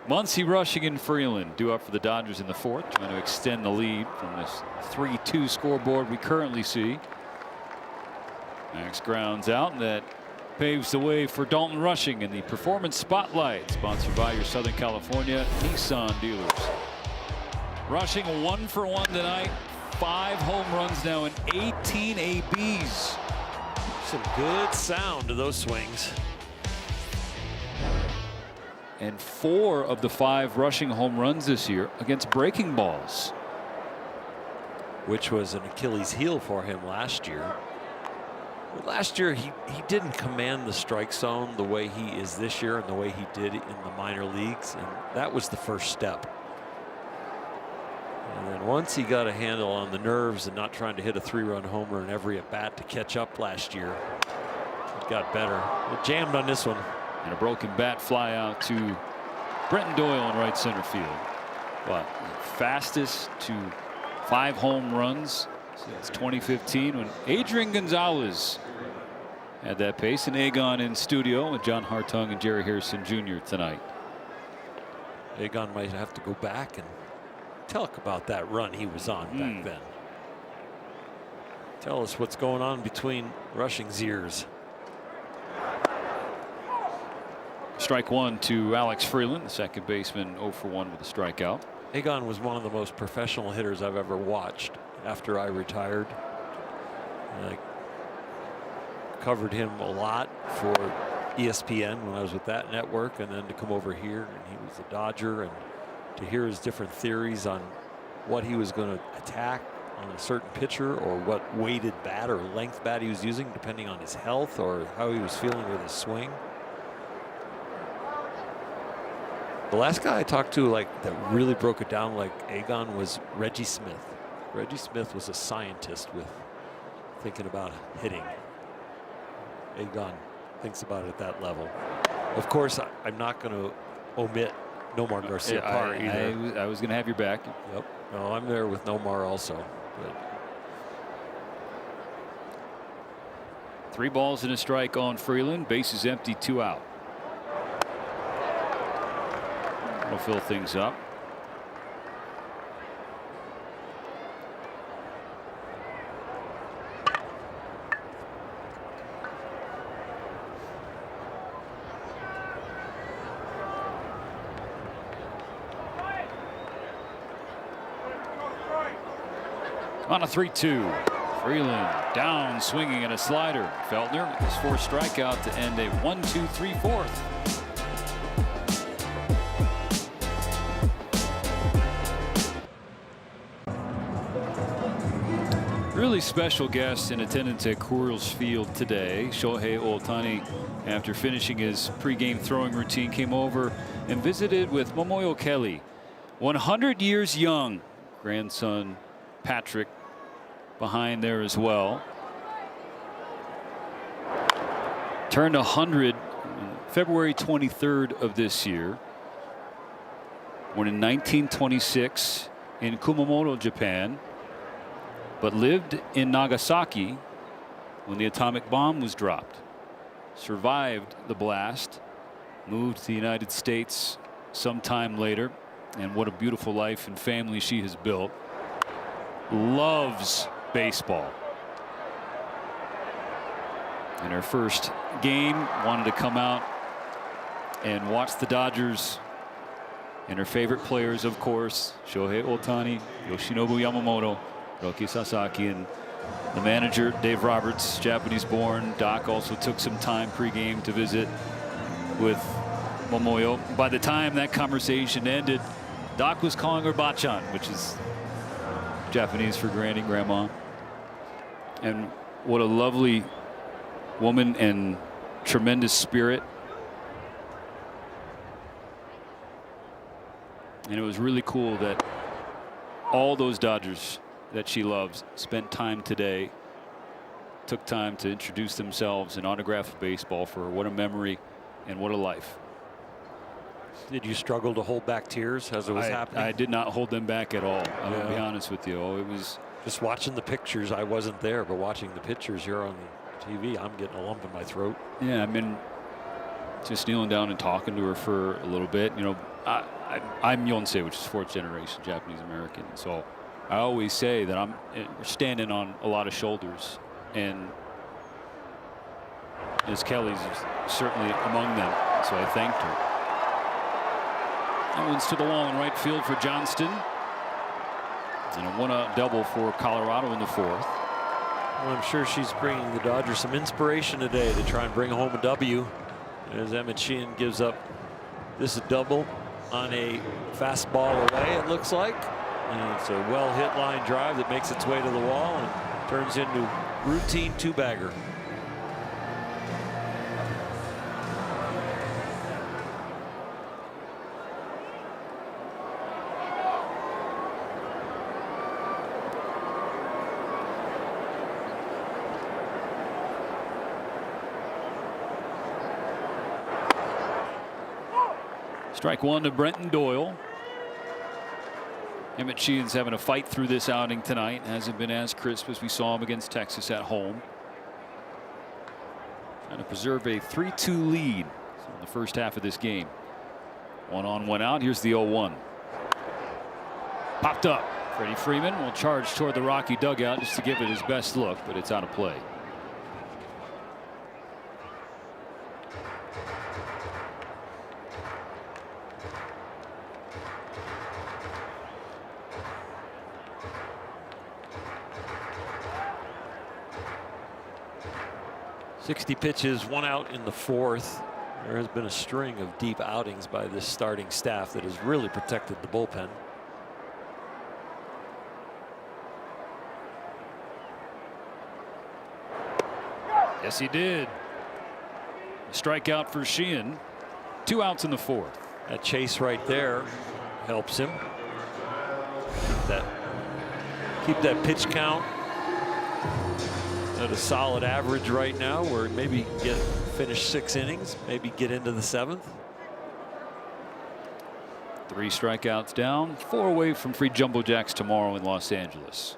Muncy, Rushing, and Freeland due up for the Dodgers in the fourth, trying to extend the lead from this 3-2 scoreboard we currently see. Max grounds out, and that paves the way for Dalton Rushing in the Performance Spotlight, sponsored by your Southern California Nissan dealers. Rushing 1 for 1 tonight, 5 home runs now and 18 ABs. Some good sound to those swings. And 4 of the 5 rushing home runs this year against breaking balls, which was an Achilles heel for him last year. Last year, he didn't command the strike zone the way he is this year and the way he did in the minor leagues. And that was the first step. And then once he got a handle on the nerves and not trying to hit a 3-run homer in every at bat to catch up last year, it got better. It jammed on this one. And a broken bat fly out to Brenton Doyle in right center field. But fastest to 5 home runs since 2015 when Adrian Gonzalez had that pace. And Aegon in studio with John Hartung and Jerry Harrison Jr. tonight. Aegon might have to go back and talk about that run he was on back then. Tell us what's going on between Rushing's ears. strike one to Alex Freeland, the second baseman, 0 for 1 with a strikeout. Egon was one of the most professional hitters I've ever watched after I retired. And I covered him a lot for ESPN when I was with that network, and then to come over here, and he was a Dodger, and to hear his different theories on what he was going to attack on a certain pitcher, or what weighted bat or length bat he was using, depending on his health or how he was feeling with his swing. The last guy I talked to that really broke it down like Egon was Reggie Smith. Reggie Smith was a scientist with thinking about hitting. Egon thinks about it at that level. Of course, I'm not going to omit Nomar Garcia Parr either. I was going to have your back. Yep. No, I'm there with Nomar also. But 3 balls and a strike on Freeland. Bases empty, 2 out. We'll fill things up. On a 3-2. Freeland down swinging at a slider. Feltner with his 4th strikeout to end a 1-2-3-4. Really special guest in attendance at Coors Field today. Shohei Ohtani, after finishing his pregame throwing routine, came over and visited with Momoyo Kelly, 100 years young. Grandson Patrick behind there as well. Turned 100 February 23rd of this year. Born in 1926 in Kumamoto, Japan, but lived in Nagasaki when the atomic bomb was dropped. Survived the blast, moved to the United States sometime later, and what a beautiful life and family she has built. Loves baseball. In her first game, wanted to come out and watch the Dodgers, and her favorite players, of course, Shohei Ohtani, Yoshinobu Yamamoto, Roki Sasaki, and the manager Dave Roberts, Japanese born. Doc also took some time pregame to visit with Momoyo. By the time that conversation ended, Doc was calling her Bachan, which is Japanese for granny, grandma. And what a lovely woman and tremendous spirit. And it was really cool that all those Dodgers that she loves spent time today, took time to introduce themselves and autograph baseball for her. What a memory and what a life. did you struggle to hold back tears as it was happening? I did not hold them back at all. I'm going to be honest with you. It was just watching the pictures. I wasn't there, but watching the pictures here on TV, I'm getting a lump in my throat. Yeah, I mean, just kneeling down and talking to her for a little bit. You know, I'm Yonsei, which is fourth generation Japanese American. So I always say that we're standing on a lot of shoulders, and Ms. Kelly's certainly among them. So I thanked her. That one's to the wall in right field for Johnston. And a one-out double for Colorado in the fourth. Well, I'm sure she's bringing the Dodgers some inspiration today to try and bring home a W. As Emmett Sheehan gives up this double on a fastball away, it looks like. And it's a well-hit line drive that makes its way to the wall and turns into routine two-bagger. Strike one to Brenton Doyle. Emmett Sheehan's having a fight through this outing tonight. Hasn't been as crisp as we saw him against Texas at home. Trying to preserve a 3-2 lead in the first half of this game. 1 on, 1 out. Here's the 0-1. Popped up. Freddie Freeman will charge toward the Rocky dugout just to give it his best look, but it's out of play. 60 pitches, 1 out in the 4th. There has been a string of deep outings by this starting staff that has really protected the bullpen. Yes, he did. A strikeout for Sheehan. 2 outs in the 4th. That chase right there helps him. Keep that pitch count at a solid average right now, where maybe finish 6 innings, maybe get into the 7th. 3 strikeouts down, 4 away from free jumbo jacks tomorrow in Los Angeles.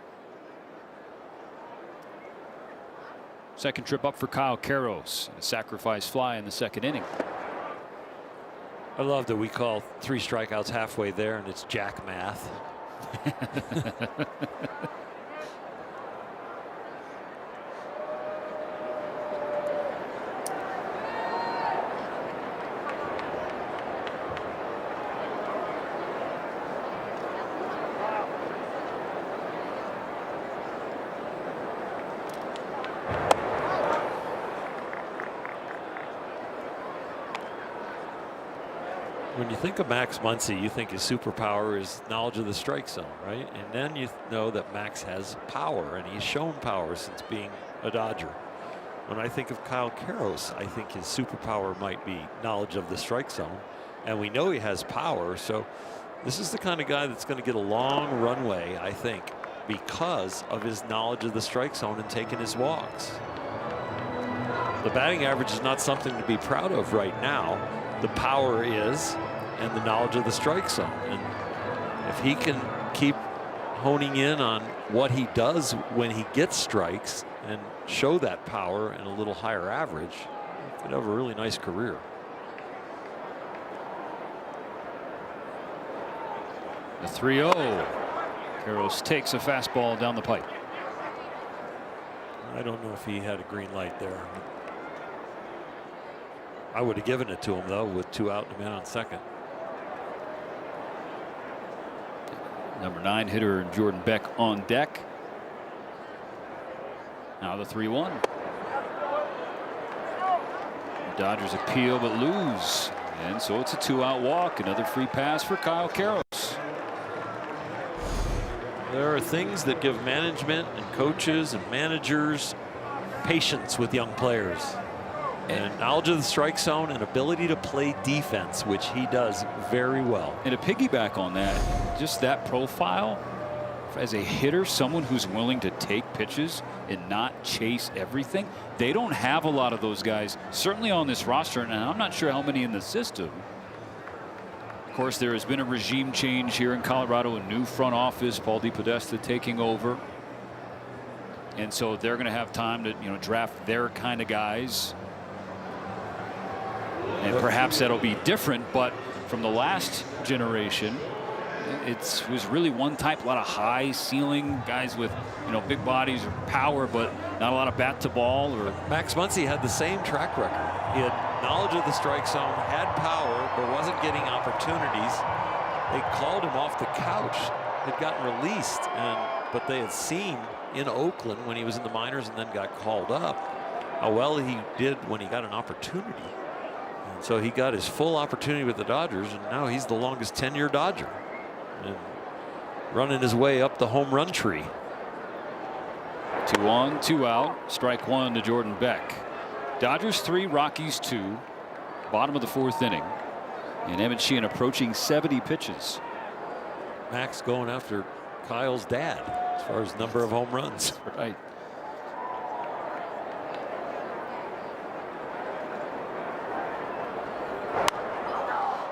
Second trip up for Kyle Karros. A sacrifice fly in the 2nd inning. I love that we call 3 strikeouts halfway there, and it's jack math. When you think of Max Muncy, you think his superpower is knowledge of the strike zone, right? And then you know that Max has power, and he's shown power since being a Dodger. When I think of Kyle Karros, I think his superpower might be knowledge of the strike zone, and we know he has power. So this is the kind of guy that's going to get a long runway, I think, because of his knowledge of the strike zone and taking his walks. The batting average is not something to be proud of right now. The power is, and the knowledge of the strike zone. And if he can keep honing in on what he does when he gets strikes and show that power and a little higher average, he could have a really nice career. The 3-0. Karros takes a fastball down the pipe. I don't know if he had a green light there. I would have given it to him, though, with 2 out and a man on second. Number 9 hitter Jordan Beck on deck. Now the 3-1. The Dodgers appeal but lose. And so it's a 2-out walk. Another free pass for Kyle Karros. There are things that give management and coaches and managers patience with young players. And knowledge of the strike zone and ability to play defense, which he does very well. And to piggyback on that, just that profile as a hitter, someone who's willing to take pitches and not chase everything. They don't have a lot of those guys, certainly on this roster, and I'm not sure how many in the system. Of course, there has been a regime change here in Colorado, a new front office, Paul DePodesta taking over. And so they're going to have time to, draft their kind of guys. And perhaps that'll be different, but from the last generation, it was really one type, a lot of high ceiling guys with, big bodies or power, but not a lot of bat to ball. Or Max Muncy had the same track record. He had knowledge of the strike zone, had power, but wasn't getting opportunities. They called him off the couch. Had gotten released, but they had seen in Oakland when he was in the minors and then got called up how well he did when he got an opportunity. So he got his full opportunity with the Dodgers, and now he's the longest tenure Dodger and running his way up the home run tree. 2 on, 2 out, strike 1 to Jordan Beck. Dodgers 3, Rockies 2, bottom of the 4th inning, and Emmett Sheehan approaching 70 pitches. Max going after Kyle's dad as far as number of home runs. Right.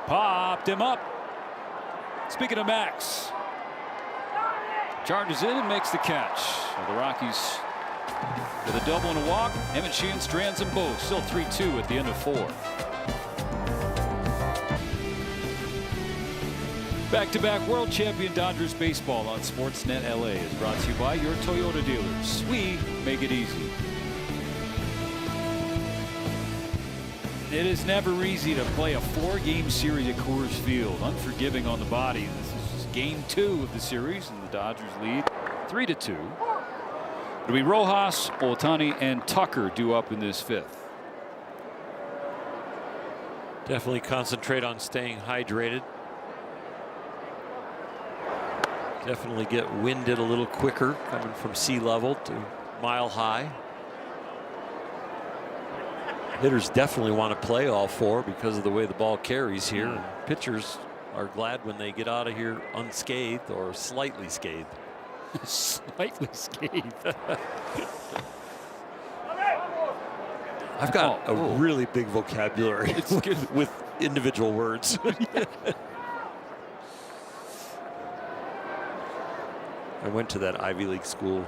Popped him up. Speaking of Max, charges in and makes the catch. So the Rockies with a double and a walk. Emmett Sheehan strands them both. Still 3-2 at the end of 4. Back-to-back world champion Dodgers baseball on Sportsnet LA is brought to you by your Toyota dealers. We make it easy. It is never easy to play a 4-game series at Coors Field. Unforgiving on the body. This is game 2 of the series, and the Dodgers lead 3-2. It'll be Rojas, Ohtani, and Tucker due up in this 5th. Definitely concentrate on staying hydrated. Definitely get winded a little quicker coming from sea level to mile high. Hitters definitely want to play all 4 because of the way the ball carries here. And pitchers are glad when they get out of here unscathed or slightly scathed. Slightly scathed. I've got a really big vocabulary with individual words. I went to that Ivy League school.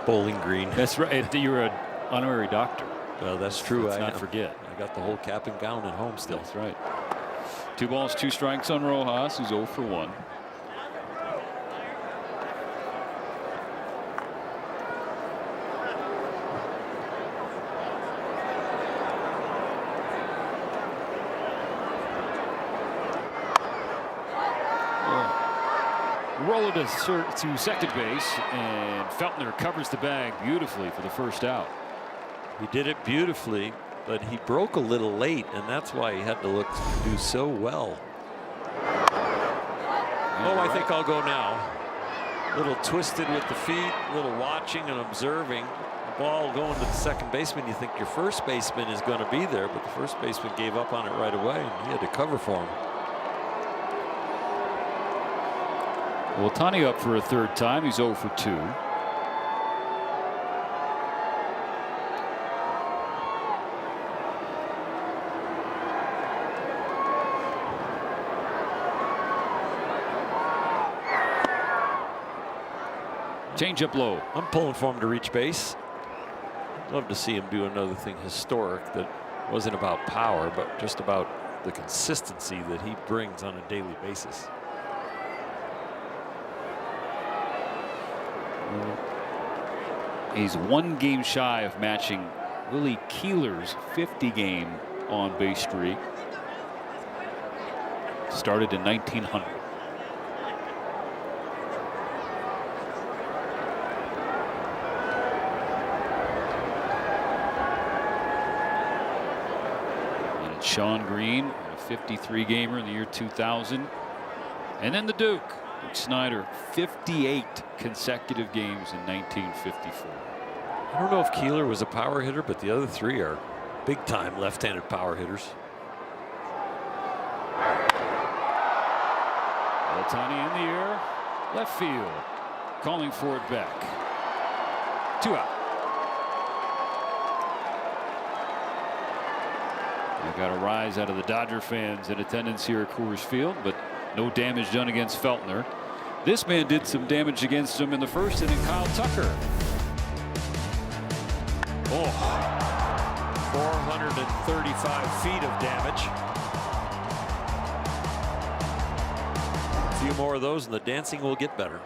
Bowling Green. That's right. You were an honorary doctor. Well, that's true. Let's not forget. I got the whole cap and gown at home still. That's right. 2 balls, 2 strikes on Rojas, who's 0 for 1. Roller to second base, and Feltner covers the bag beautifully for the first out. He did it beautifully, but he broke a little late, and that's why he had to do so well. Oh, I think I'll go now. A little twisted with the feet, a little watching and observing. The ball going to the second baseman. You think your first baseman is going to be there, but the first baseman gave up on it right away, and he had to cover for him. Ohtani up for a 3rd time. He's 0 for 2. Change up low. I'm pulling for him to reach base. Love to see him do another thing historic that wasn't about power, but just about the consistency that he brings on a daily basis. He's 1 game shy of matching Willie Keeler's 50-game on-base streak. Started in 1900. And it's Sean Green, a 53-gamer in the year 2000. And then the Duke. Snyder, 58 consecutive games in 1954. I don't know if Keeler was a power hitter, but the other 3 are big-time left-handed power hitters. Ohtani in the air, left field, calling for it back. 2 out. I got a rise out of the Dodger fans in attendance here at Coors Field, but no damage done against Feltner. This man did some damage against him in the 1st inning, Kyle Tucker. Oh, 435 feet of damage. A few more of those and the dancing will get better.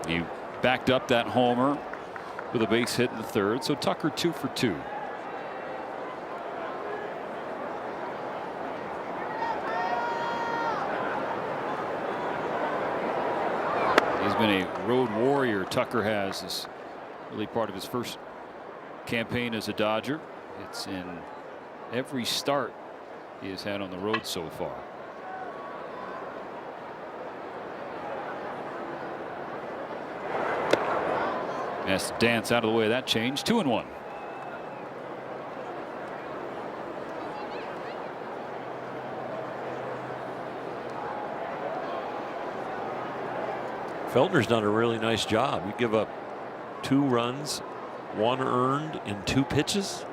He backed up that homer with a base hit in the 3rd, so Tucker 2 for 2. He's been a road warrior. Tucker has. This really part of his first campaign as a Dodger. It's in every start he has had on the road so far. Has to dance out of the way of that change. 2-1. Feltner's done a really nice job. You give up 2 runs, 1 earned in 2 pitches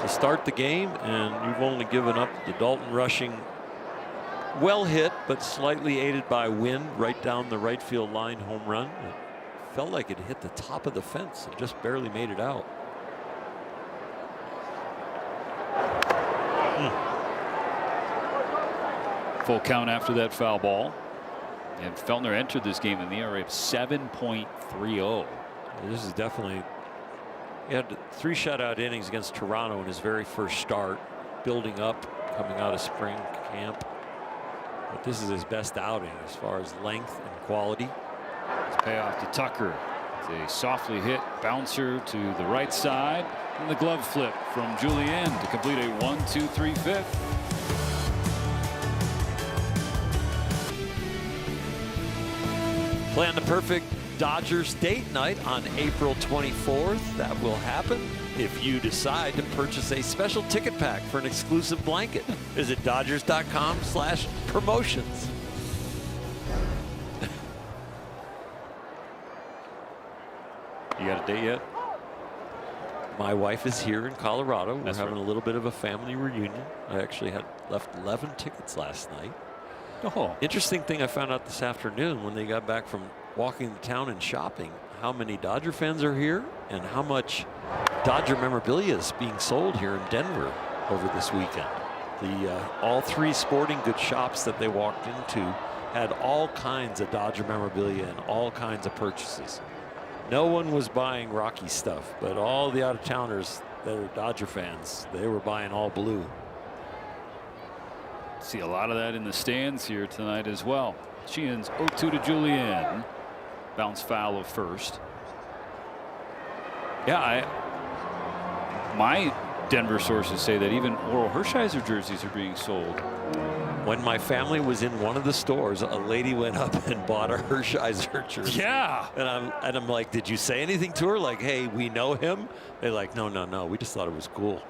to start the game, and you've only given up the Dalton Rushing, well hit but slightly aided by wind, right down the right field line home run. It felt like it hit the top of the fence and just barely made it out. Full count after that foul ball. And Feltner entered this game in the ERA of 7.30. This is definitely, he had 3 shutout innings against Toronto in his very first start, building up, coming out of spring camp. But this is his best outing as far as length and quality. Payoff to Tucker. It's a softly hit bouncer to the right side. And the glove flip from Julien to complete a 1-2-3-5. Plan the perfect Dodgers date night on April 24th. That will happen if you decide to purchase a special ticket pack for an exclusive blanket. Visit Dodgers.com/promotions. You got a date yet? My wife is here in Colorado. We're That's having right. a little bit of a family reunion. I actually had left 11 tickets last night. Oh. Interesting thing I found out this afternoon when they got back from walking the town and shopping, how many Dodger fans are here and how much Dodger memorabilia is being sold here in Denver over this weekend. All three sporting goods shops that they walked into had all kinds of Dodger memorabilia and all kinds of purchases. No one was buying Rocky stuff, but all the out-of-towners that are Dodger fans, they were buying all blue. See a lot of that in the stands here tonight as well. Sheehan's 0-2 to Julien. Bounce foul of first. Yeah, my Denver sources say that even Oral Hershiser jerseys are being sold. When my family was in one of the stores, a lady went up and bought a Hershiser jersey. Yeah. And I'm like, did you say anything to her? Like, hey, we know him? They're like, no. We just thought it was cool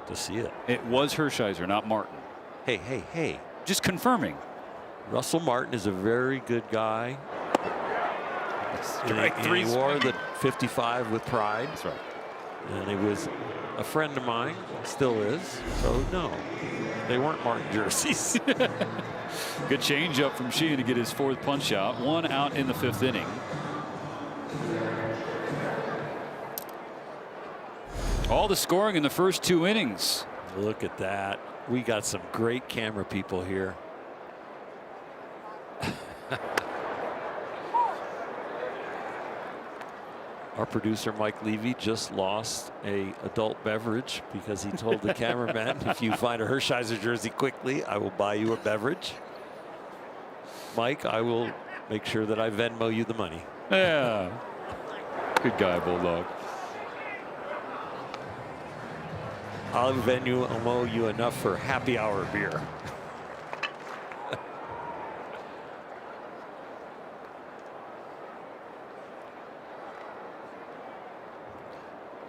to see it. It was Hershiser, not Martin. Hey. Just confirming. Russell Martin is a very good guy. Strike And three he wore swinging. the 55 with pride. That's right. And he was a friend of mine, still is. So no, they weren't Martin jerseys. Good changeup from Sheehan to get his fourth punch out. One out in the fifth inning. All the scoring in the first two innings. Look at that. We got some great camera people here. Our producer Mike Levy just lost a adult beverage because he told the cameraman, if you find a Hershiser jersey quickly, I will buy you a beverage. Mike, I will make sure that I Venmo you the money. Yeah. Good guy, Bulldog. I'll Venmo you enough for happy hour beer.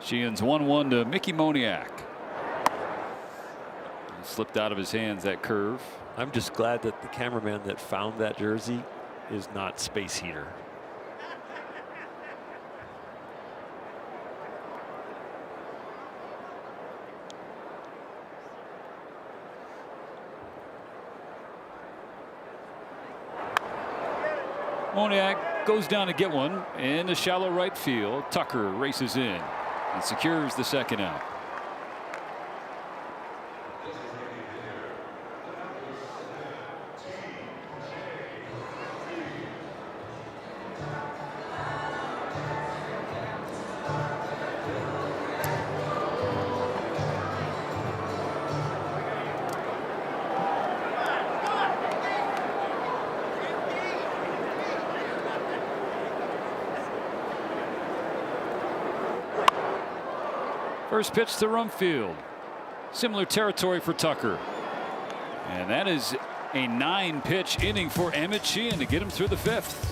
Sheehan's 1-1 to Mickey Moniak. Slipped out of his hands that curve. I'm just glad that the cameraman that found that jersey is not Space Heater. Moniak goes down to get one in the shallow right field. Tucker races in and secures the second out. First pitch to Rumfield. Similar territory for Tucker. And that is a 9-pitch inning for Emmett Sheehan to get him through the fifth.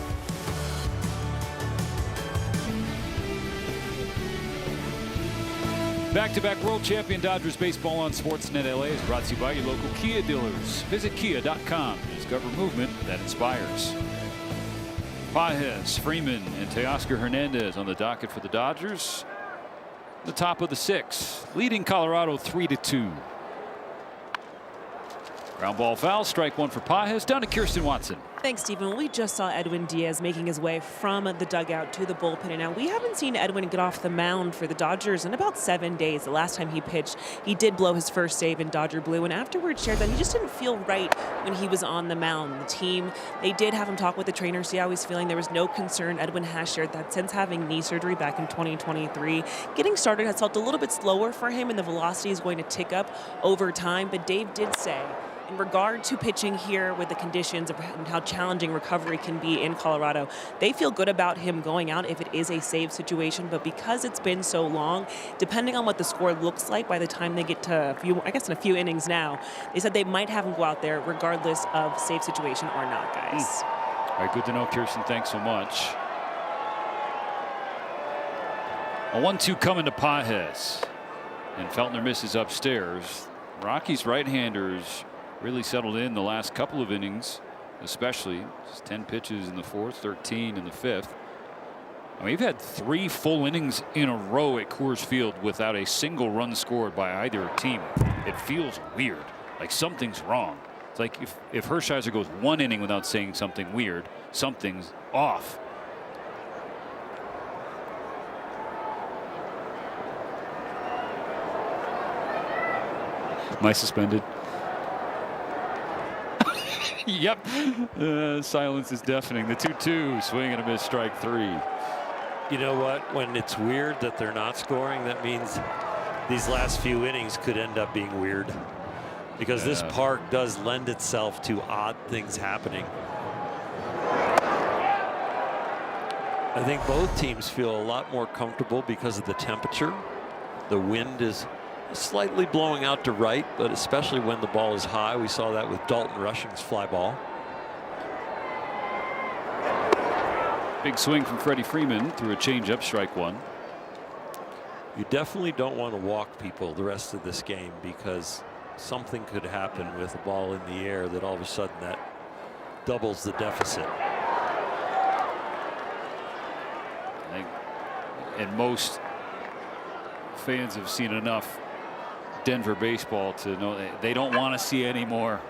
Back-to-back world champion Dodgers baseball on Sportsnet LA is brought to you by your local Kia dealers. Visit kia.com to discover movement that inspires. Pages, Freeman, and Teoscar Hernandez on the docket for the Dodgers. The top of the sixth, leading Colorado 3-2. Ground ball foul, strike one for Pages. Down to Kirsten Watson. Thanks, Stephen. We just saw Edwin Diaz making his way from the dugout to the bullpen. And now we haven't seen Edwin get off the mound for the Dodgers in about 7 days. The last time he pitched, he did blow his first save in Dodger blue, and afterwards shared that he just didn't feel right when he was on the mound. The team, they did have him talk with the trainer, see how he's feeling. There was no concern. Edwin has shared that since having knee surgery back in 2023, getting started has felt a little bit slower for him, and the velocity is going to tick up over time. But Dave did say in regard to pitching here with the conditions and how challenging recovery can be in Colorado, they feel good about him going out if it is a save situation. But because it's been so long, depending on what the score looks like by the time they get to in a few innings now, they said they might have him go out there regardless of save situation or not, guys. All right, good to know, Kirsten. Thanks so much. A 1-2 coming to Pages, and Feltner misses upstairs. Rockies right-handers really settled in the last couple of innings, especially just 10 pitches in the fourth, 13 in the fifth. I mean, we've had 3 full innings in a row at Coors Field without a single run scored by either team. It feels weird, like something's wrong. It's like if Hershiser goes 1 inning without saying something weird, something's off. Am I suspended? Yep. Silence is deafening. The 2-2, swing and a miss, strike 3. You know what? When it's weird that they're not scoring, that means these last few innings could end up being weird. Because this park does lend itself to odd things happening. I think both teams feel a lot more comfortable because of the temperature. The wind is slightly blowing out to right, but especially when the ball is high. We saw that with Dalton Rushing's fly ball. Big swing from Freddie Freeman through a changeup, strike 1. You definitely don't want to walk people the rest of this game because something could happen with the ball in the air that all of a sudden that doubles the deficit. I think, and most fans have seen enough Denver baseball to know they don't want to see any more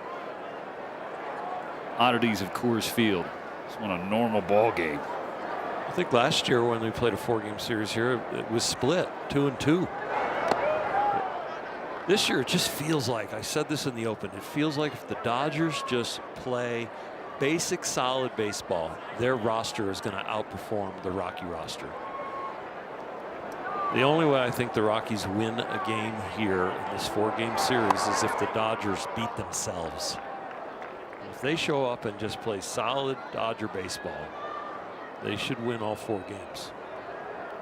oddities of Coors Field. Just want a normal ball game. I think last year when we played a 4-game series here, it was split 2-2. This year it just feels like, I said this in the open, it feels like if the Dodgers just play basic solid baseball, their roster is going to outperform the Rocky roster. The only way I think the Rockies win a game here in this 4-game series is if the Dodgers beat themselves. If they show up and just play solid Dodger baseball, they should win all 4 games,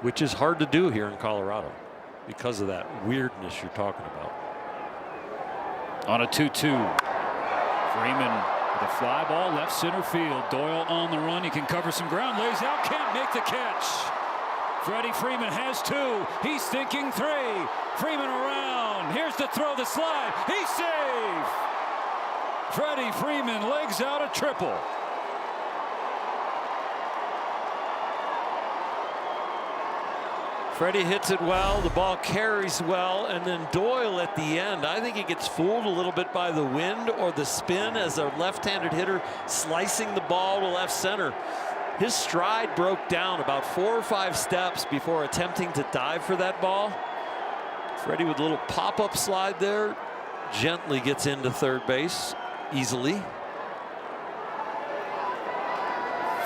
which is hard to do here in Colorado because of that weirdness you're talking about. On a 2-2, Freeman with a fly ball left center field. Doyle on the run. He can cover some ground. Lays out. Can't make the catch. Freddie Freeman has 2. He's thinking 3. Freeman around. Here's the throw, the slide. He's safe. Freddie Freeman legs out a triple. Freddie hits it well. The ball carries well. And then Doyle at the end, I think he gets fooled a little bit by the wind or the spin as a left-handed hitter slicing the ball to left center. His stride broke down about 4 or 5 steps before attempting to dive for that ball. Freddie with a little pop-up slide there, gently gets into third base easily.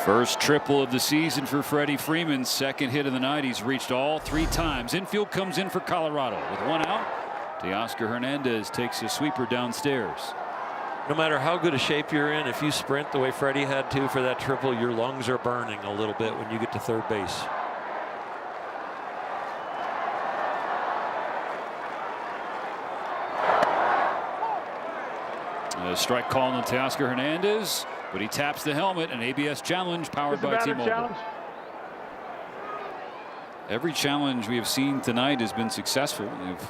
First triple of the season for Freddie Freeman. Second hit of the night. He's reached all 3 times. Infield comes in for Colorado with 1 out. Teoscar Hernandez takes a sweeper downstairs. No matter how good a shape you're in, if you sprint the way Freddie had to for that triple, your lungs are burning a little bit when you get to third base. A strike call on Teoscar Hernandez, but he taps the helmet. An ABS challenge powered by T-Mobile. Every challenge we have seen tonight has been successful. We've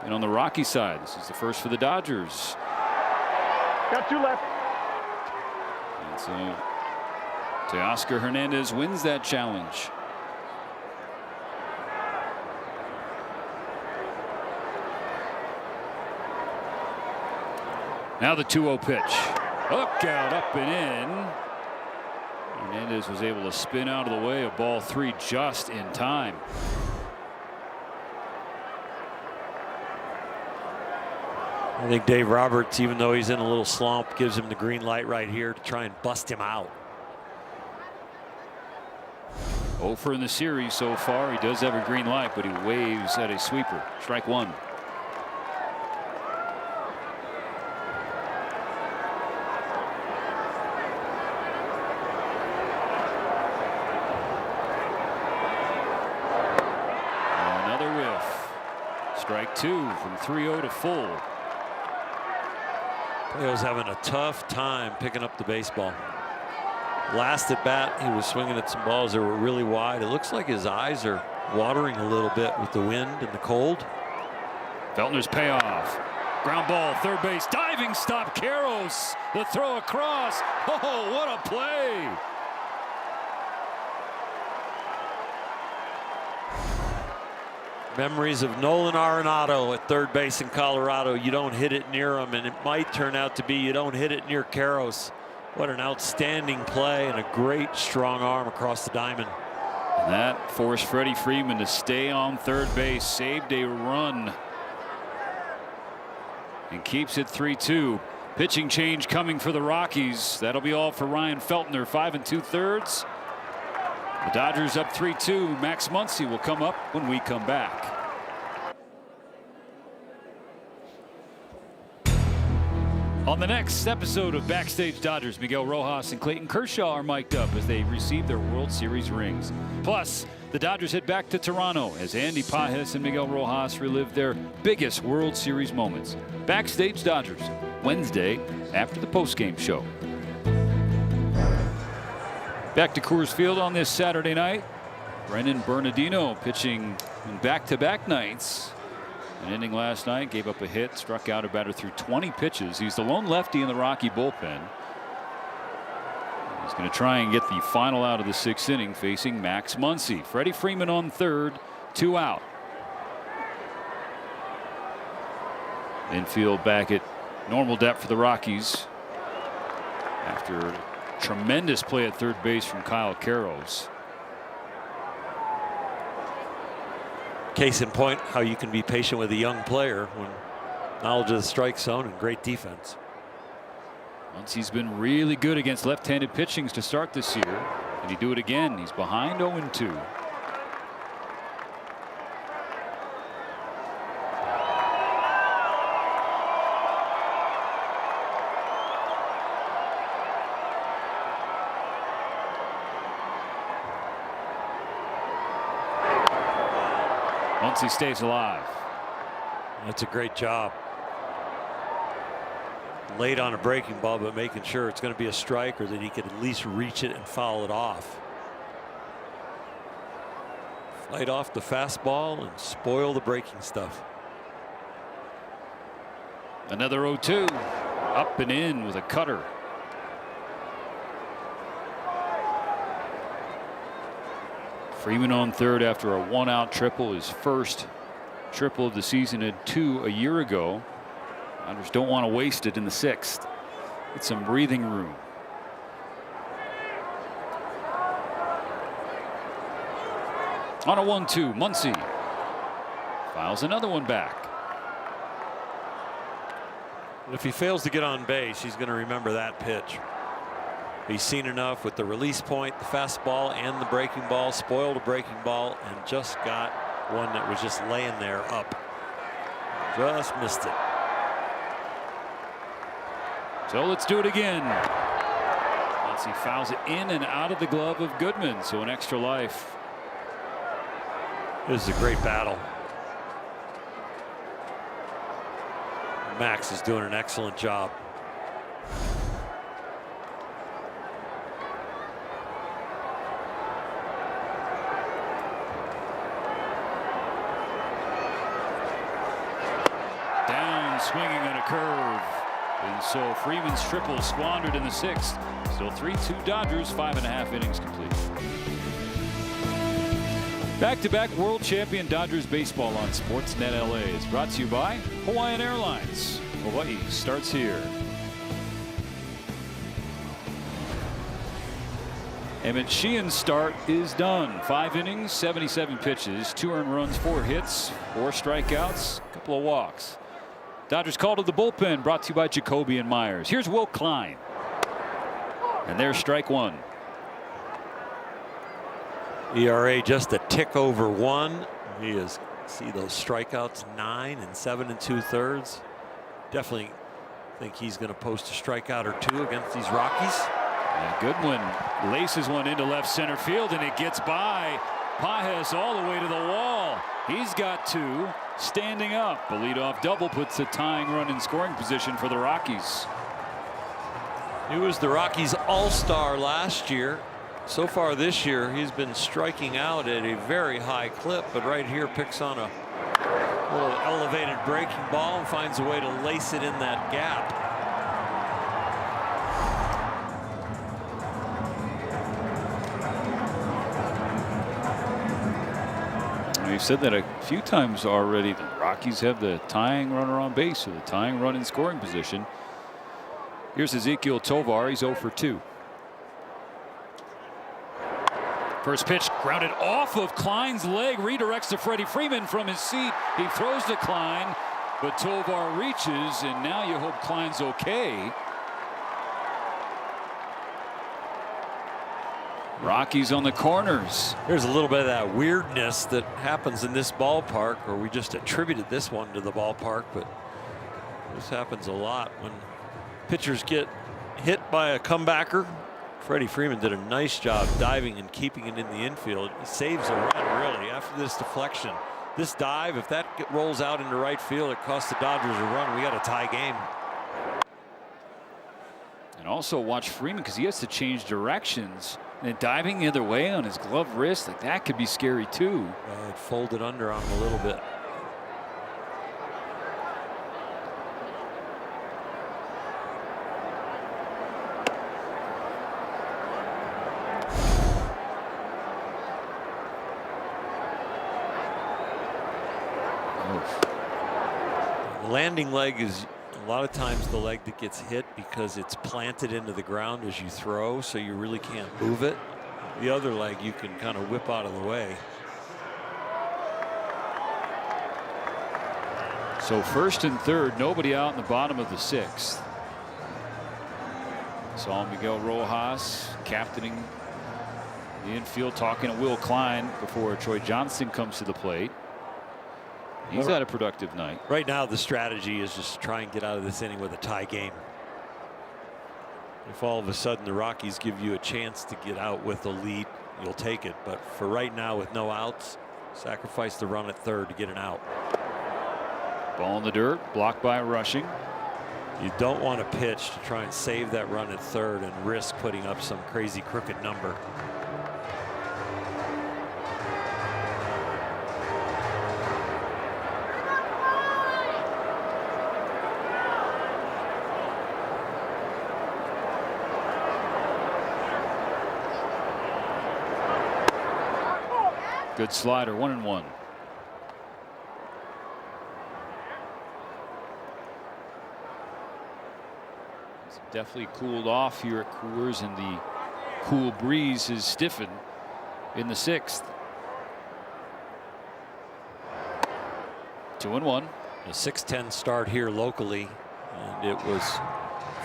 been on the Rocky side. This is the first for the Dodgers. Got 2 left. And so Teoscar Hernandez wins that challenge. Now the 2-0 pitch. Look out, up and in. Hernandez was able to spin out of the way of ball 3 just in time. I think Dave Roberts, even though he's in a little slump, gives him the green light right here to try and bust him out. 0 for in the series so far. He does have a green light, but he waves at a sweeper. Strike 1. Strike two from 3-0 to full. Leo's having a tough time picking up the baseball. Last at bat, he was swinging at some balls that were really wide. It looks like his eyes are watering a little bit with the wind and the cold. Feltner's payoff. Ground ball, third base, diving stop, Karros. The throw across. Oh, what a play. Memories of Nolan Arenado at third base in Colorado. You don't hit it near him, and it might turn out to be you don't hit it near Karros. What an outstanding play and a great strong arm across the diamond. And that forced Freddie Freeman to stay on third base, saved a run, and keeps it 3-2. Pitching change coming for the Rockies. That'll be all for Ryan Feltner, 5 2/3. The Dodgers up 3-2. Max Muncy will come up when we come back. On the next episode of Backstage Dodgers, Miguel Rojas and Clayton Kershaw are mic'd up as they receive their World Series rings. Plus, the Dodgers head back to Toronto as Andy Pajes and Miguel Rojas relive their biggest World Series moments. Backstage Dodgers, Wednesday after the postgame show. Back to Coors Field on this Saturday night. Brendan Bernardino pitching in back-to-back nights. An inning last night, gave up a hit, struck out a batter through 20 pitches. He's the lone lefty in the Rocky bullpen. He's going to try and get the final out of the 6th inning, facing Max Muncy. Freddie Freeman on third, 2 out. Infield back at normal depth for the Rockies after tremendous play at third base from Kyle Karros. Case in point, how you can be patient with a young player when knowledge of the strike zone and great defense. Once he's been really good against left-handed pitchings to start this year, and he do it again. He's behind 0-2. Once he stays alive. That's a great job. Late on a breaking ball, but making sure it's going to be a strike or that he could at least reach it and foul it off. Fight off the fastball and spoil the breaking stuff. Another 0-2. Up and in with a cutter. Freeman on third after a 1-out triple, his first triple of the season, and 2 a year ago. Dodgers don't want to waste it in the 6th. Get some breathing room. On a 1-2, Muncy files another one back. If he fails to get on base, he's going to remember that pitch. He's seen enough with the release point, the fastball, and the breaking ball. Spoiled a breaking ball and just got one that was just laying there up. Just missed it. So let's do it again. Once he fouls it in and out of the glove of Goodman, so an extra life. This is a great battle. Max is doing an excellent job. Swinging on a curve, and so Freeman's triple squandered in the 6th. Still 3-2 Dodgers, 5.5 innings complete. Back-to-back world champion Dodgers baseball on Sportsnet LA is brought to you by Hawaiian Airlines. Hawaii starts here. Emmett Sheehan's start is done. 5 innings, 77 pitches, 2 earned runs, 4 hits, 4 strikeouts, a couple of walks. Dodgers call to the bullpen, brought to you by Jacoby and Myers. Here's Will Klein. And there's strike 1. ERA just a tick over 1. He is, see those strikeouts, 9 and 7 2/3. Definitely think he's going to post a strikeout or 2 against these Rockies. And Goodwin laces one into left center field, and it gets by. Pajes all the way to the wall. He's got 2 standing up. The leadoff double puts the tying run in scoring position for the Rockies. He was the Rockies all-star last year. So far this year, he's been striking out at a very high clip, but right here picks on a little elevated breaking ball and finds a way to lace it in that gap. We've said that a few times already. The Rockies have the tying runner on base, or the tying run in scoring position. Here's Ezequiel Tovar. He's 0 for 2. First pitch grounded off of Klein's leg, redirects to Freddie Freeman from his seat. He throws to Klein, but Tovar reaches, and now you hope Klein's okay. Rockies on the corners. There's a little bit of that weirdness that happens in this ballpark, or we just attributed this one to the ballpark, but this happens a lot when pitchers get hit by a comebacker. Freddie Freeman did a nice job diving and keeping it in the infield. He saves a run, really, after this deflection. This dive, if that rolls out into right field, it costs the Dodgers a run. We got a tie game. And also watch Freeman, because he has to change directions. And diving the other way on his glove wrist, like that could be scary too. It folded under on him a little bit. The landing leg is a lot of times the leg that gets hit because it's planted into the ground as you throw, so you really can't move it. The other leg you can kind of whip out of the way. So first and third, nobody out in the bottom of the 6th. Saw Miguel Rojas captaining the infield, talking to Will Klein before Troy Johnston comes to the plate. He's had a productive night. Right now the strategy is just try and get out of this inning with a tie game. If all of a sudden the Rockies give you a chance to get out with a lead, you'll take it. But for right now, with no outs, sacrifice the run at third to get an out. Ball in the dirt, blocked by Rushing. You don't want to pitch to try and save that run at third and risk putting up some crazy crooked number. Good slider, 1-1. It's definitely cooled off here at Coors, and the cool breeze has stiffened in the 6th. 2-1. A 6:10 start here locally, and it was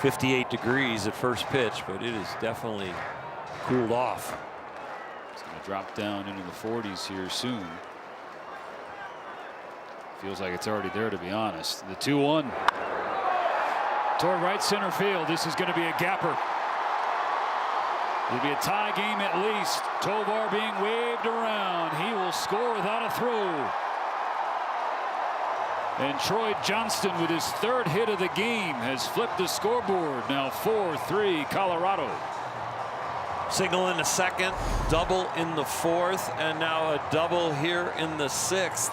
58 degrees at first pitch, but it is definitely cooled off. It's going to drop down into the 40s here soon. Feels like it's already there, to be honest. The 2-1 toward right center field. This is going to be a gapper. It'll be a tie game at least. Tovar being waved around. He will score without a throw. And Troy Johnston, with his 3rd hit of the game, has flipped the scoreboard. Now 4-3 Colorado. Single in the 2nd, double in the 4th, and now a double here in the 6th.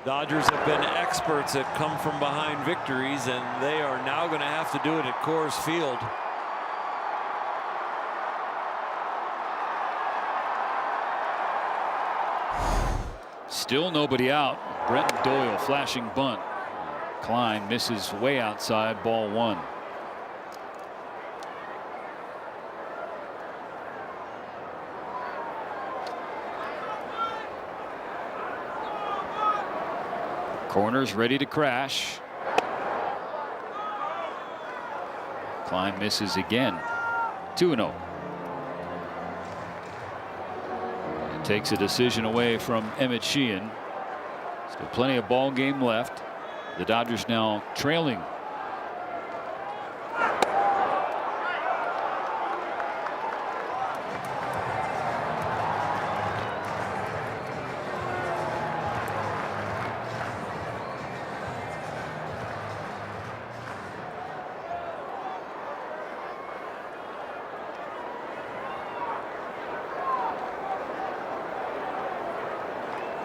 Dodgers have been experts at come from behind victories, and they are now going to have to do it at Coors Field. Still nobody out. Brenton Doyle flashing bunt. Klein misses way outside, ball 1. Corners ready to crash. Klein misses again. 2-0. It takes a decision away from Emmett Sheehan. Still plenty of ball game left. The Dodgers now trailing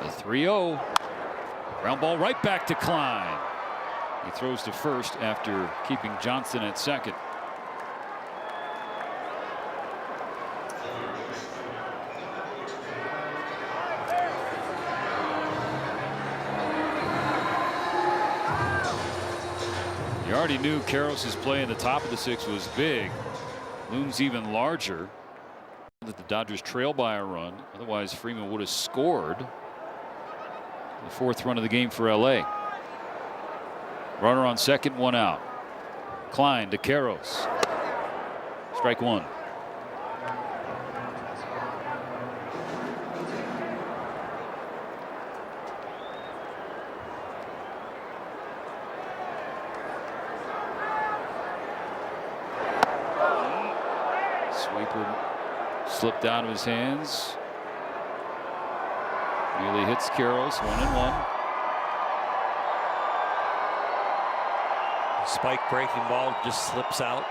3-0. Ground ball right back to Klein. He throws to first after keeping Johnson at second. You already knew Karros' play in the top of the 6 was big. Looms even larger. That the Dodgers trail by a run. Otherwise, Freeman would have scored the 4th run of the game for LA. Runner on second, 1 out. Klein to Karros. Strike 1. Sweeper slipped out of his hands. Nearly hits Karros. 1-1. Spike breaking ball just slips out.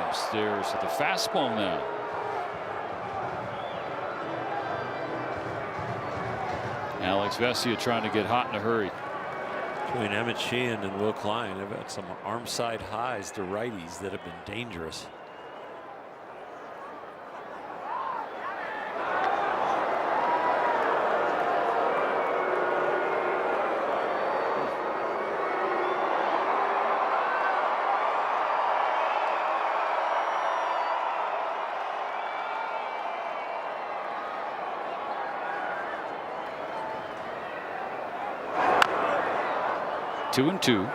Upstairs at the fastball now. Alex Vesia trying to get hot in a hurry. Between Emmett Sheehan and Will Klein, they've had some arm side highs to righties that have been dangerous. Two and two.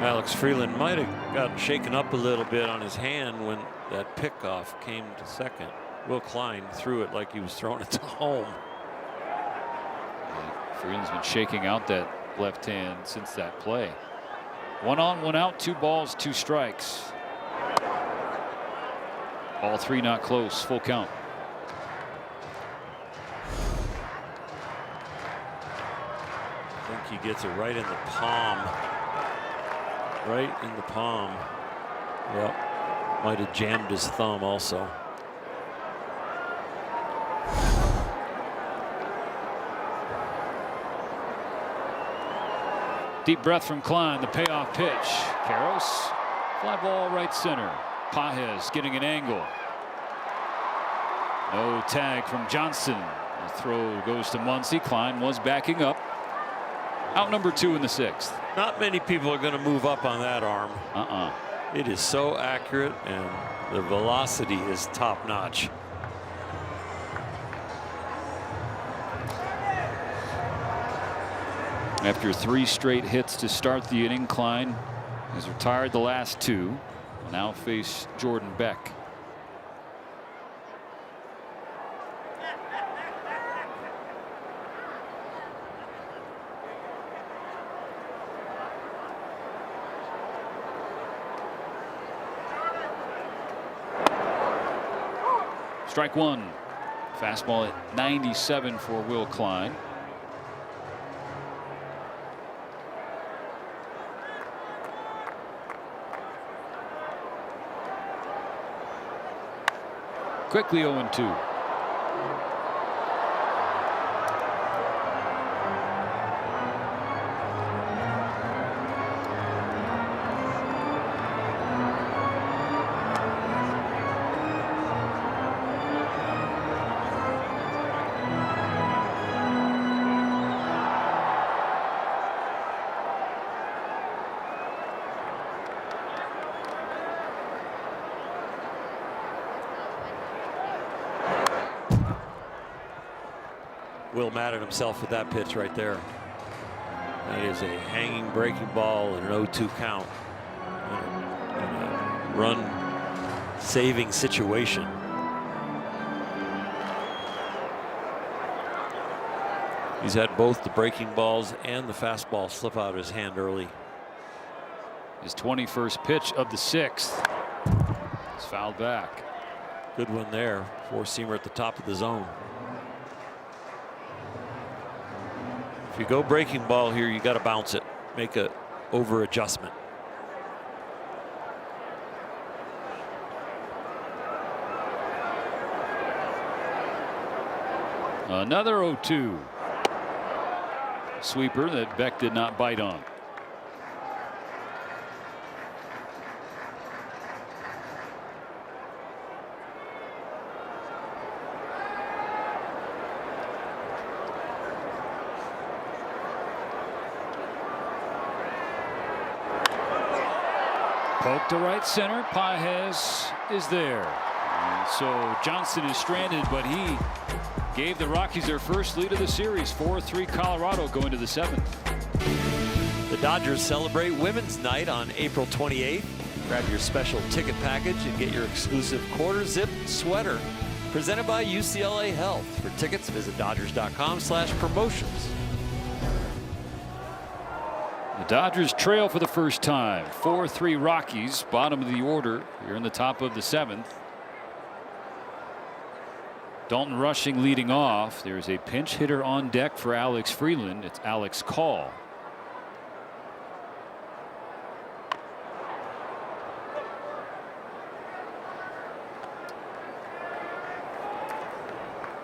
Alex Freeland might have gotten shaken up a little bit on his hand when that pickoff came to second. Will Klein threw it like he was throwing it to home. Freeland's been shaking out that left hand since that play. 1 on, 1 out, 2 balls, 2 strikes. All 3 not close. Full count. I think he gets it right in the palm. Right in the palm. Yep. Might have jammed his thumb also. Deep breath from Klein. The payoff pitch. Karros. Fly ball right center. Pages getting an angle. No tag from Johnson. The throw goes to Muncy. Klein was backing up. Out number 2 in the 6th. Not many people are going to move up on that arm. It is so accurate and the velocity is top notch. After 3 straight hits to start the inning, Klein has retired the last 2. Will now face Jordan Beck. Strike 1. Fastball at 97 for Will Klein. Quickly 0-2. Will mad at himself with that pitch right there. That is a hanging breaking ball and an 0-2 count in a run saving situation. He's had both the breaking balls and the fastball slip out of his hand early. His 21st pitch of the 6th. It's fouled back. Good one there. Four-seamer at the top of the zone. If you go breaking ball here, you got to bounce it. Make a over adjustment. Another 0-2. Sweeper that Beck did not bite on. Poke to right center. Pages is there. And so Johnson is stranded, but he gave the Rockies their first lead of the series. 4-3 Colorado going to the 7th. The Dodgers celebrate Women's Night on April 28th. Grab your special ticket package and get your exclusive quarter-zip sweater presented by UCLA Health. For tickets, visit Dodgers.com/promotions. The Dodgers trail for the first time. 4-3 Rockies, bottom of the order here in the top of the 7th. Dalton Rushing leading off. There's a pinch hitter on deck for Alex Freeland. It's Alex Call.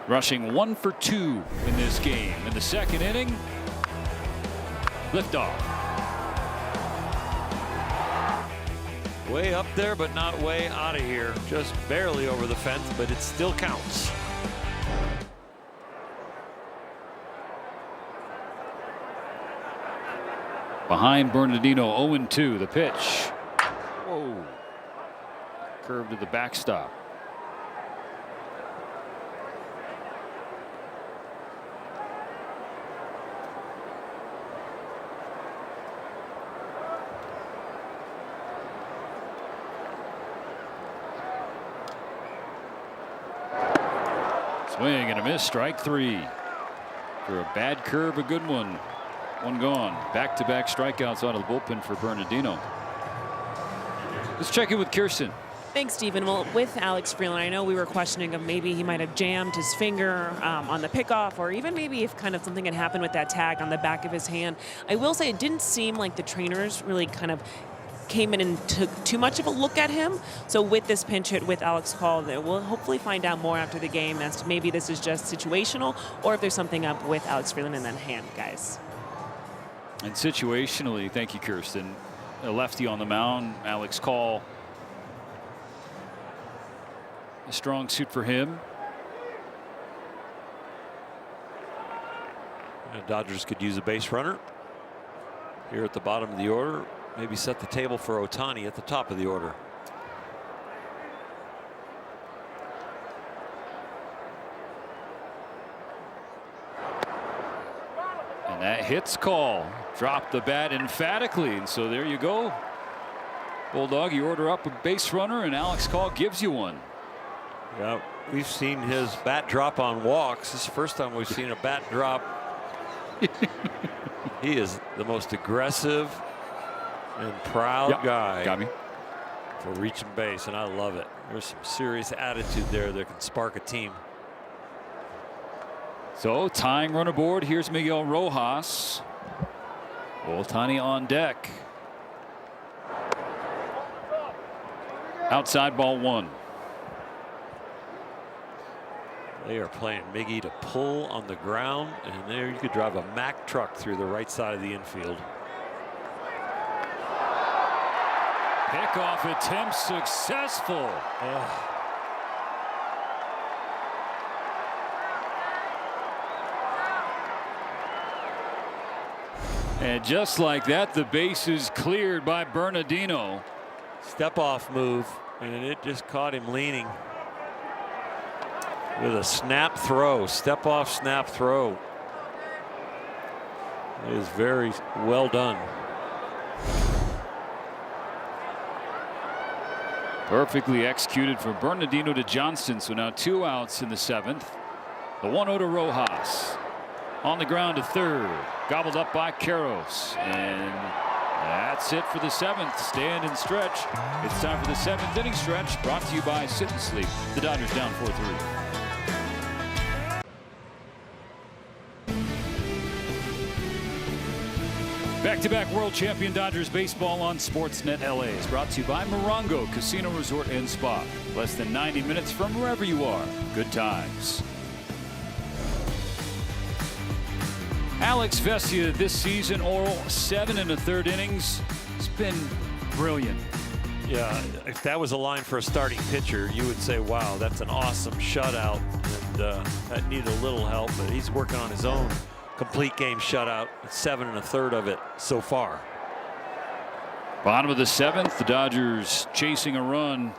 Rushing 1 for 2 in this game. In the second inning, liftoff. Way up there, but not way out of here. Just barely over the fence, but it still counts. Behind Bernardino, 0-2. The pitch. Whoa. Curve to the backstop. Swing and a miss. Strike 3. For a bad curve, a good one. One gone. Back-to-back strikeouts out of the bullpen for Bernardino. Let's check in with Kirsten. Thanks, Stephen. Well, with Alex Freeland, I know we were questioning if maybe he might have jammed his finger on the pickoff, or even maybe if kind of something had happened with that tag on the back of his hand. I will say it didn't seem like the trainers really kind of came in and took too much of a look at him. So with this pinch hit with Alex Call, we'll hopefully find out more after the game as to maybe this is just situational or if there's something up with Alex Freeland in that hand, guys. And situationally, thank you, Kirsten. A lefty on the mound, Alex Call. A strong suit for him. The Dodgers could use a base runner here at the bottom of the order. Maybe set the table for Ohtani at the top of the order. And that hits Call. Dropped the bat emphatically. And so there you go. Bulldog, you order up a base runner and Alex Call gives you one. Yeah, we've seen his bat drop on walks. This is the first time we've seen a bat drop. He is the most aggressive and proud guy. Got me. For reaching base, and I love it. There's some serious attitude there that can spark a team. So tying run aboard. Here's Miguel Rojas. Ohtani on deck. Outside ball 1. They are playing Miggy to pull on the ground, and there you could drive a Mack truck through the right side of the infield. Pickoff attempt successful. And just like that, the base is cleared by Bernardino. Step off move, and it just caught him leaning. With a snap throw, step off snap throw. It is very well done. Perfectly executed from Bernardino to Johnston. So now 2 outs in the 7th. The 1-0 to Rojas. On the ground to third. Gobbled up by Karros. And That's it for the 7th. Stand and stretch. It's time for the 7th inning stretch, brought to you by Sit and Sleep. The Dodgers down 4-3. Back-to-back world champion Dodgers baseball on Sportsnet LA is brought to you by Morongo Casino Resort and Spa. Less than 90 minutes from wherever you are. Good times. Alex Vesia this season, Oral, 7 1/3 innings. It's been brilliant. Yeah, if that was a line for a starting pitcher, you would say, wow, that's an awesome shutout. And that needed a little help, but he's working on his own complete game shutout. 7 1/3 of it so far. Bottom of the 7th, the Dodgers chasing a run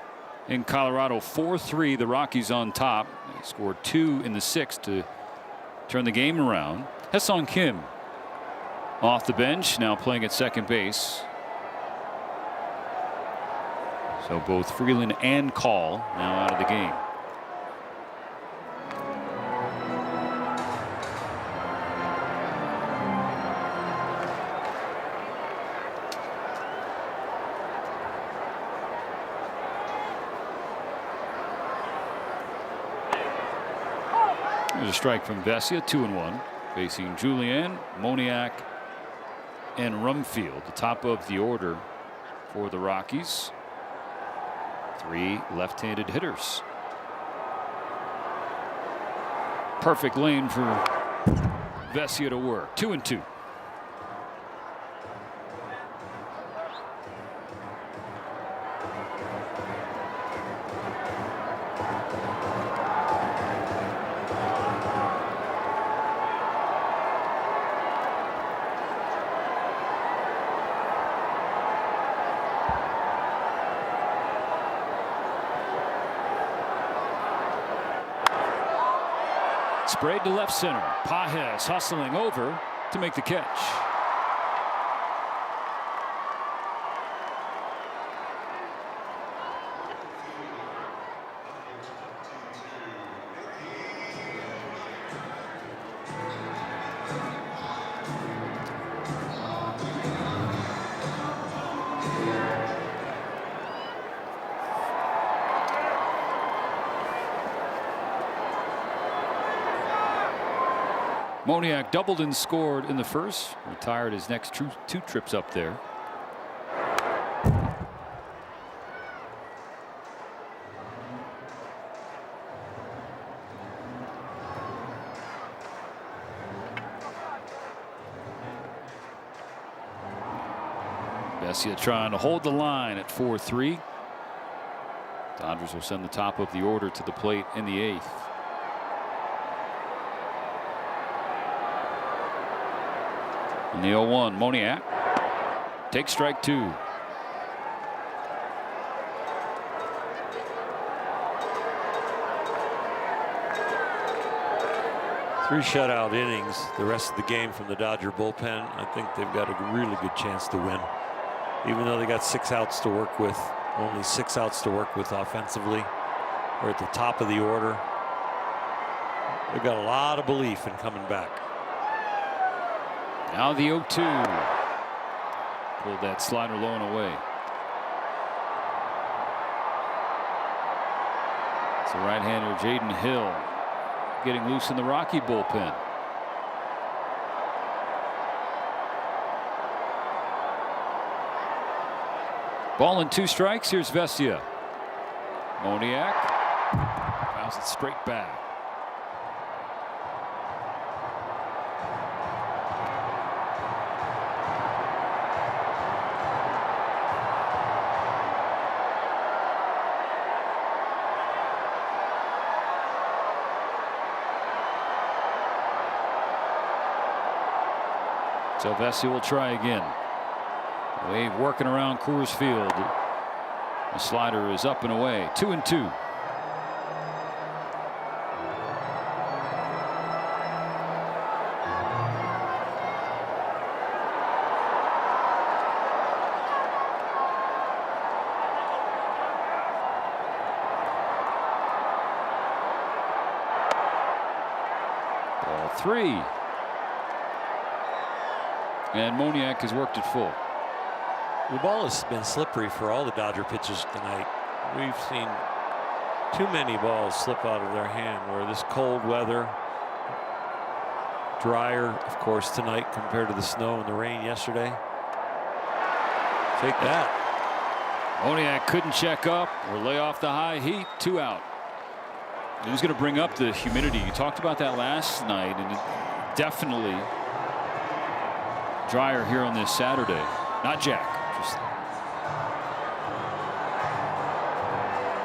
in Colorado. 4-3, the Rockies on top. They scored 2 in the 6th to turn the game around. Ha-Seong Kim off the bench, now playing at second base. So both Freeland and Call now out of the game. There's a strike from Vesia, 2-1. Facing Julian, Moniak, and Rumfield, the top of the order for the Rockies. 3 left-handed hitters. Perfect lane for Vesia to work. 2-2. Sprayed to left center. Pages hustling over to make the catch. Moniak doubled and scored in the first. Retired his next 2 trips up there. Vesia trying to hold the line at 4-3. Dodgers will send the top of the order to the plate in the 8th. In the 0-1, Moniak takes strike 2. Three shutout innings the rest of the game from the Dodger bullpen. I think they've got a really good chance to win. Even though they got 6 outs to work with, only 6 outs to work with offensively. They're at the top of the order. They've got a lot of belief in coming back. Now the 0-2. Pulled that slider low and away. It's the right-hander Jaden Hill getting loose in the Rocky bullpen. Ball and 2 strikes. Here's Vesia. Moniak fouls it straight back. So Vesia will try again. Wave working around Coors Field. The slider is up and away. 2-2. Ball 3. And Moniak has worked it full. The ball has been slippery for all the Dodger pitchers tonight. We've seen too many balls slip out of their hand, where this cold weather, drier, of course, tonight compared to the snow and the rain yesterday. Take that. Moniak couldn't check up or lay off the high heat. 2 out. He was going to bring up the humidity. You talked about that last night, and it definitely drier here on this Saturday. Not Jack. Just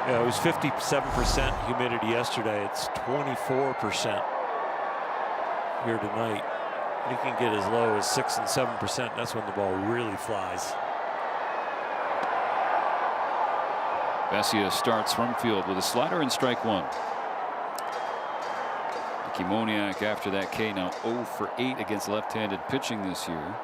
Yeah, it was 57% humidity yesterday. It's 24% here tonight. You can get as low as 6 and 7%. That's when the ball really flies. Vesia starts from field with a slider and strike 1. Mickey Moniak after that K now 0 for 8 against left-handed pitching this year.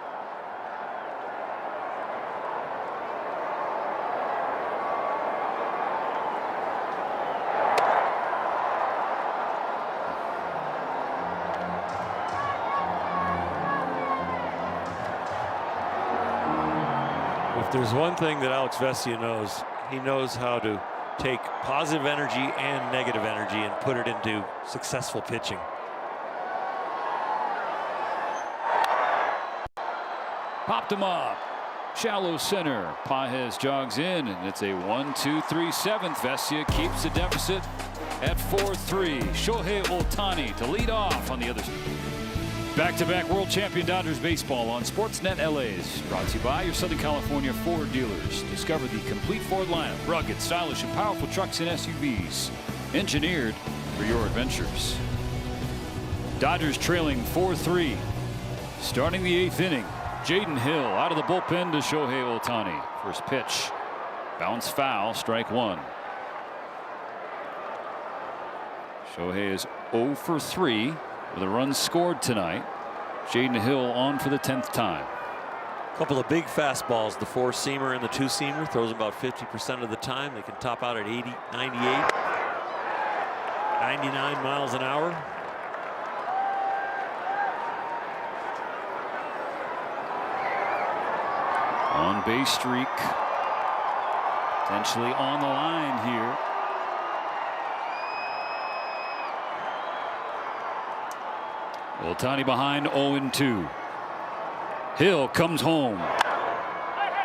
If there's one thing that Alex Vesia knows, he knows how to take positive energy and negative energy and put it into successful pitching. Popped him up. Shallow center. Pages jogs in, and it's a 1-2-3 7th. Vesia keeps the deficit at 4-3. Shohei Ohtani to lead off on the other side. Back-to-back world champion Dodgers baseball on Sportsnet LA's. Brought to you by your Southern California Ford dealers. Discover the complete Ford lineup. Rugged, stylish, and powerful trucks and SUVs. Engineered for your adventures. Dodgers trailing 4-3. Starting the 8th inning. Jaden Hill out of the bullpen to Shohei Ohtani. First pitch. Bounce foul. Strike 1. Shohei is 0 for 3. With a run scored tonight. Jaden Hill on for the 10th time. A couple of big fastballs, the 4-seamer and the 2-seamer. Throws about 50% of the time. They can top out at 80, 98, 99 miles an hour. On base streak. Potentially on the line here. Ohtani behind 0-2. Hill comes home.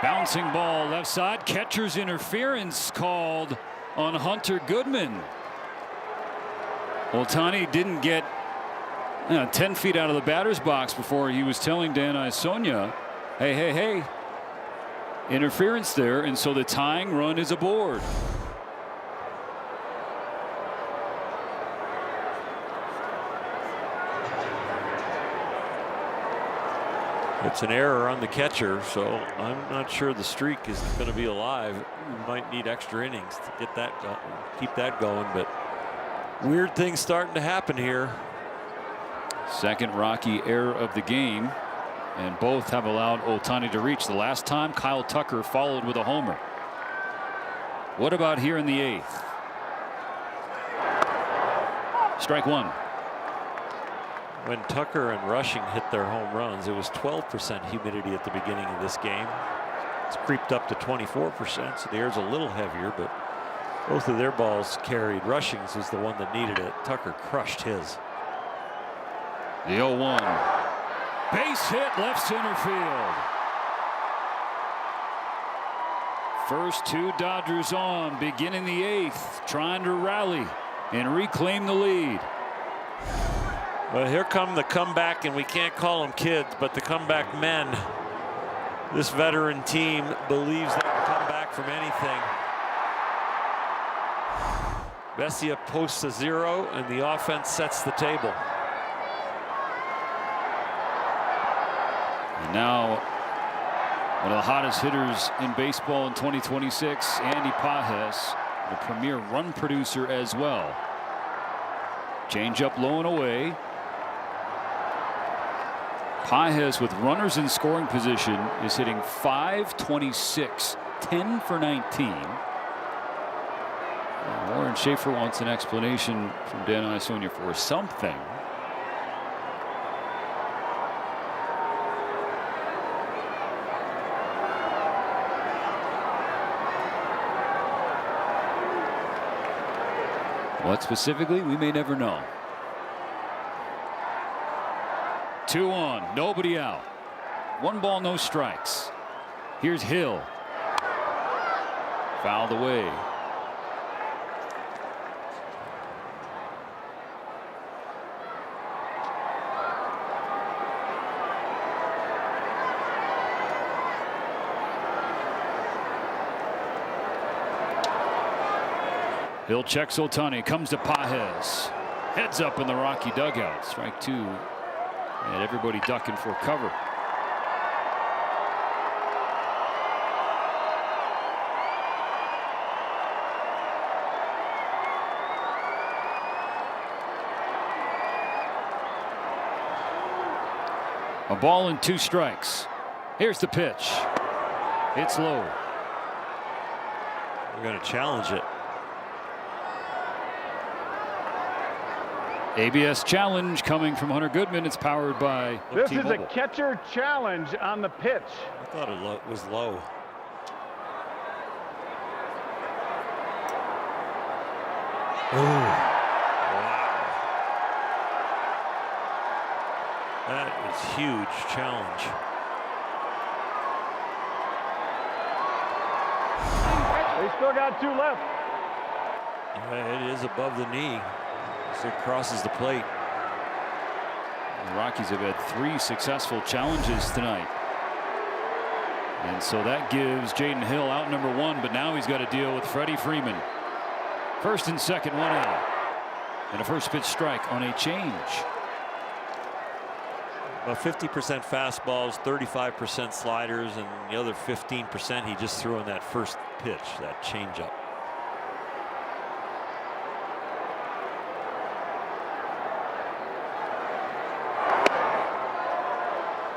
Bouncing ball left side. Catcher's interference called on Hunter Goodman. Ohtani didn't get 10 feet out of the batter's box before he was telling Dan Isonia, hey. Interference there, and so the tying run is aboard. It's an error on the catcher, so I'm not sure the streak is going to be alive. We might need extra innings to get that keep that going, but weird things starting to happen here. Second Rocky error of the game, and both have allowed Ohtani to reach. The last time Kyle Tucker followed with a homer. What about here in the 8th? Strike 1. When Tucker and Rushing hit their home runs, it was 12% humidity at the beginning of this game. It's creeped up to 24%, so the air's a little heavier, but both of their balls carried. Rushing's was the one that needed it. Tucker crushed his. The 0-1. Base hit left center field. First 2 Dodgers on, beginning the 8th, trying to rally and reclaim the lead. Well, here come the comeback, and we can't call them kids, but the comeback men. This veteran team believes they can come back from anything. Vesia posts a 0, and the offense sets the table. And now, one of the hottest hitters in baseball in 2026, Andy Pages, the premier run producer as well. Change up low and away. Pages, with runners in scoring position, is hitting .526, 10 for 19. Warren Schaefer wants an explanation from Dan Isonia for something. What specifically, we may never know. 2 on, nobody out. 1 ball, no strikes. Here's Hill. Fouled away. Hill checks Ohtani, comes to Pages. Heads up in the Rocky dugout. Strike 2. And everybody ducking for cover. A ball and 2 strikes. Here's the pitch. It's low. We're going to challenge it. ABS challenge coming from Hunter Goodman. It's powered by This is T-Mobile. a catcher challenge on the pitch. I thought it was low. Oh, wow. That is huge challenge. They still got 2 left. It is above the knee. So it crosses the plate. The Rockies have had 3 successful challenges tonight. And so that gives Jaden Hill out number 1, but now he's got to deal with Freddie Freeman. First and second, 1 out. And a first pitch strike on a change. About 50% fastballs, 35% sliders, and the other 15% he just threw on that first pitch, that changeup.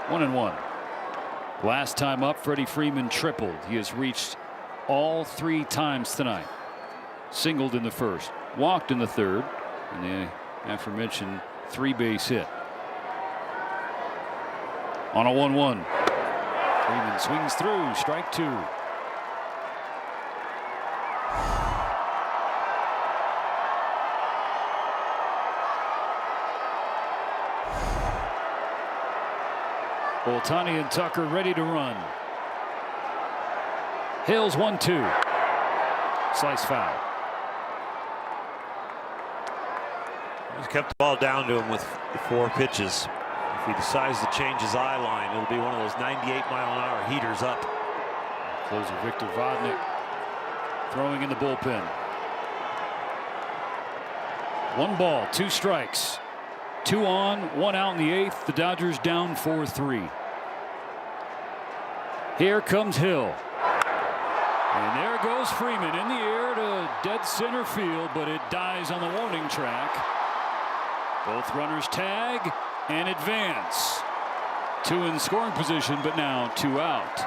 One and 1. Last time up, Freddie Freeman tripled. He has reached all 3 times tonight. Singled in the first, walked in the third, and the aforementioned 3-base hit. On a 1-1. Freeman swings through, strike 2. Ohtani and Tucker ready to run. Hill's 1-2. Slice foul. He's kept the ball down to him with the 4 pitches. If he decides to change his eye line, it'll be one of those 98-mile-an-hour heaters up. Closer Victor Vodnik throwing in the bullpen. 1 ball, 2 strikes. 2 on, 1 out in the 8th. The Dodgers down 4-3. Here comes Hill. And there goes Freeman in the air to dead center field, but it dies on the warning track. Both runners tag and advance. 2 in scoring position, but now 2 out.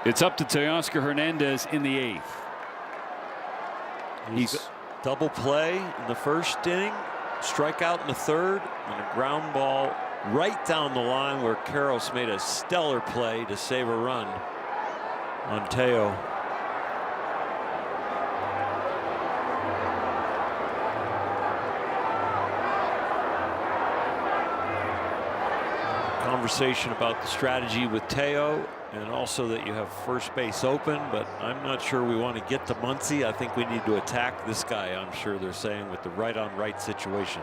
It's up to Teoscar Hernandez in the 8th. He's double play in the first inning, strikeout in the 3rd, and a ground ball right down the line where Karros made a stellar play to save a run on Teo. Conversation about the strategy with Teo, and also that you have first base open, but I'm not sure we want to get to Muncy. I think we need to attack this guy, I'm sure they're saying, with the right-on-right situation.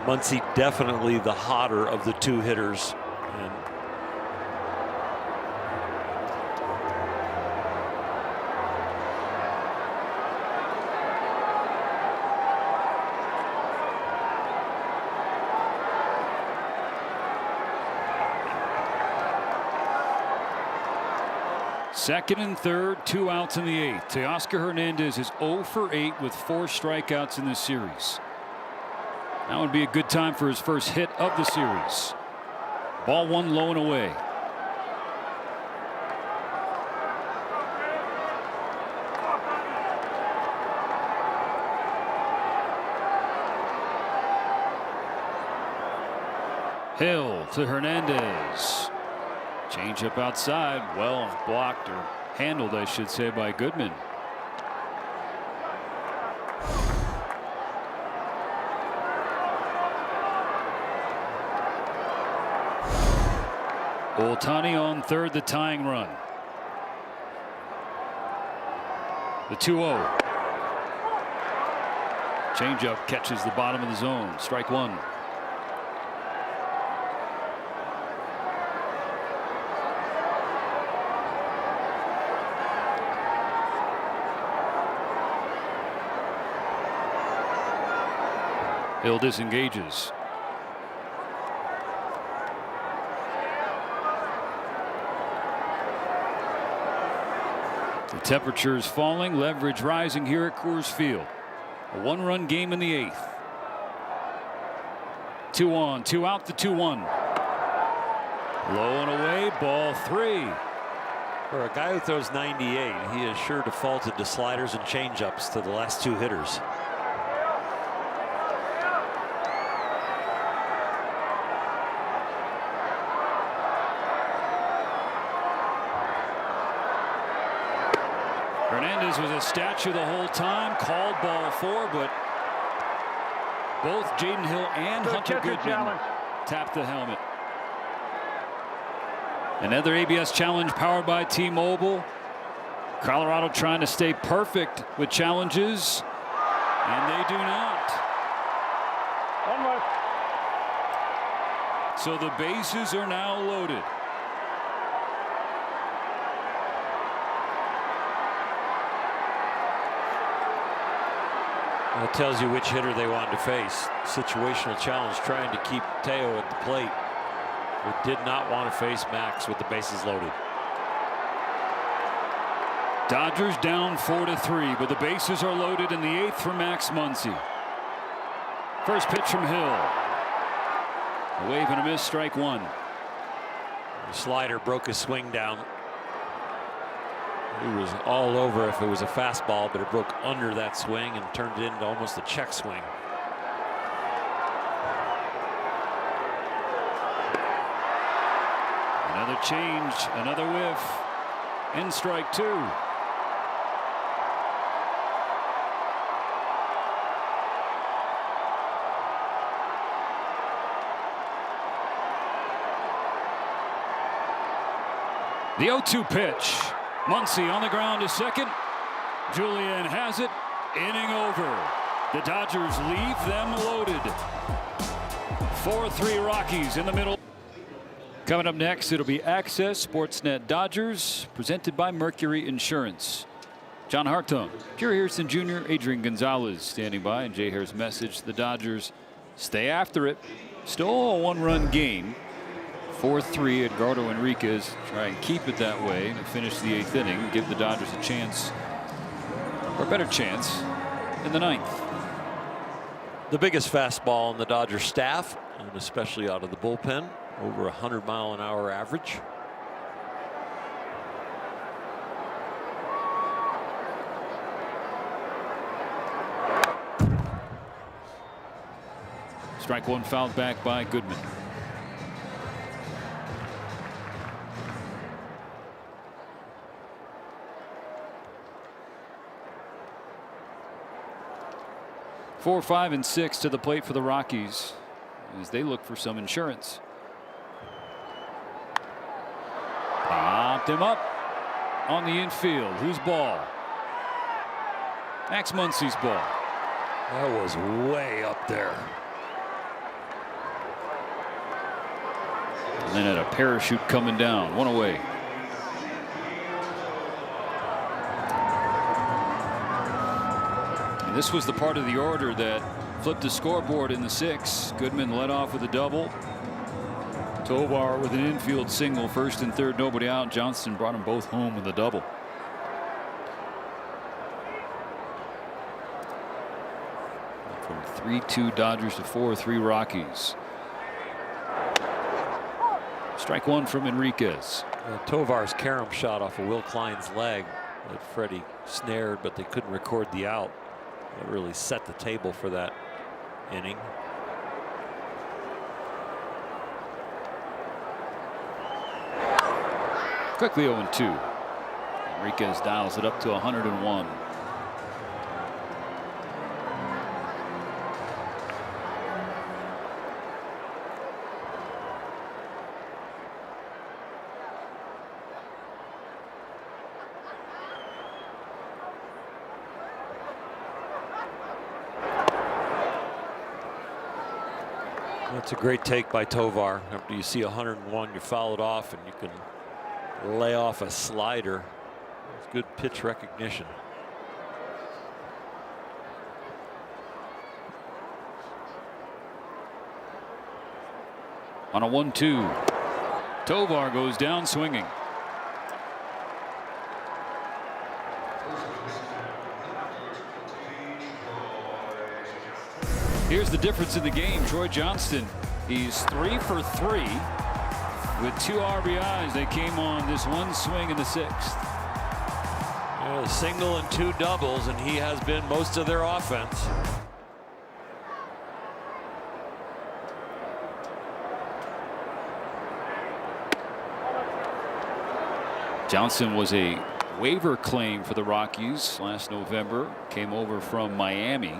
Muncy definitely the hotter of the 2 hitters. And second and third, 2 outs in the 8th. Teoscar Hernandez is 0 for 8 with 4 strikeouts in this series. That would be a good time for his first hit of the series. Ball 1 low and away. Hill to Hernandez. Change up outside. Well blocked, or handled, I should say, by Goodman. Ohtani on third, the tying run. The 2-0. Changeup catches the bottom of the zone. Strike one. Hill disengages. The temperature is falling, leverage rising here at Coors Field. A one-run game in the 8th. 2 on, 2 out, the 2-1. Low and away, ball 3. For a guy who throws 98, he is sure defaulted to sliders and changeups to the last 2 hitters. Hernandez was a statue the whole time. Called ball 4, but both Jaden Hill and Hunter Goodman tapped the helmet. Another ABS challenge powered by T-Mobile. Colorado trying to stay perfect with challenges, and they do not. 1 left. So the bases are now loaded. That tells you which hitter they wanted to face. Situational challenge, trying to keep Teo at the plate, but did not want to face Max with the bases loaded. Dodgers down 4-3, but the bases are loaded in the 8th for Max Muncy. First pitch from Hill. A wave and a miss, strike one. The slider broke his swing down. He was all over if it was a fastball, but it broke under that swing and turned it into almost a check swing. Another change, another whiff, and strike two. The 0-2 pitch. Muncy on the ground to second. Julian has it. Inning over. The Dodgers leave them loaded. 4-3 Rockies in the middle. Coming up next, it'll be Access Sportsnet Dodgers, presented by Mercury Insurance. John Hartung, Jerry Harrison Jr., Adrian Gonzalez standing by, and Jay Harris' message: the Dodgers stay after it. Still a one-run game. 4-3. Edgardo Enriquez try and keep it that way to finish the 8th inning, give the Dodgers a chance, or a better chance, in the 9th. The biggest fastball on the Dodgers staff, and especially out of the bullpen, over 100-mile-an-hour average. Strike one, fouled back by Goodman. Four, 5, and 6 to the plate for the Rockies as they look for some insurance. Popped him up on the infield. Whose ball? Max Muncy's ball. That was way up there. And then had a parachute coming down. One away. And this was the part of the order that flipped the scoreboard in the 6th. Goodman led off with a double. Tovar with an infield single, first and third, nobody out. Johnston brought them both home with a double. From 3-2 Dodgers to 4-3 Rockies. Strike one from Enriquez. Tovar's carom shot off of Will Klein's leg that Freddie snared, but they couldn't record the out. That really set the table for that inning. Quickly 0-2. Enriquez dials it up to 101. That's a great take by Tovar. After you see 101, you foul it off, and you can lay off a slider. It's good pitch recognition. On a 1-2, Tovar goes down swinging. Here's the difference in the game. Troy Johnston, he's 3 for 3 with 2 RBIs. They came on this one swing in the 6th. Yeah, a single and 2 doubles, and he has been most of their offense. Johnson was a waiver claim for the Rockies last November. Came over from Miami.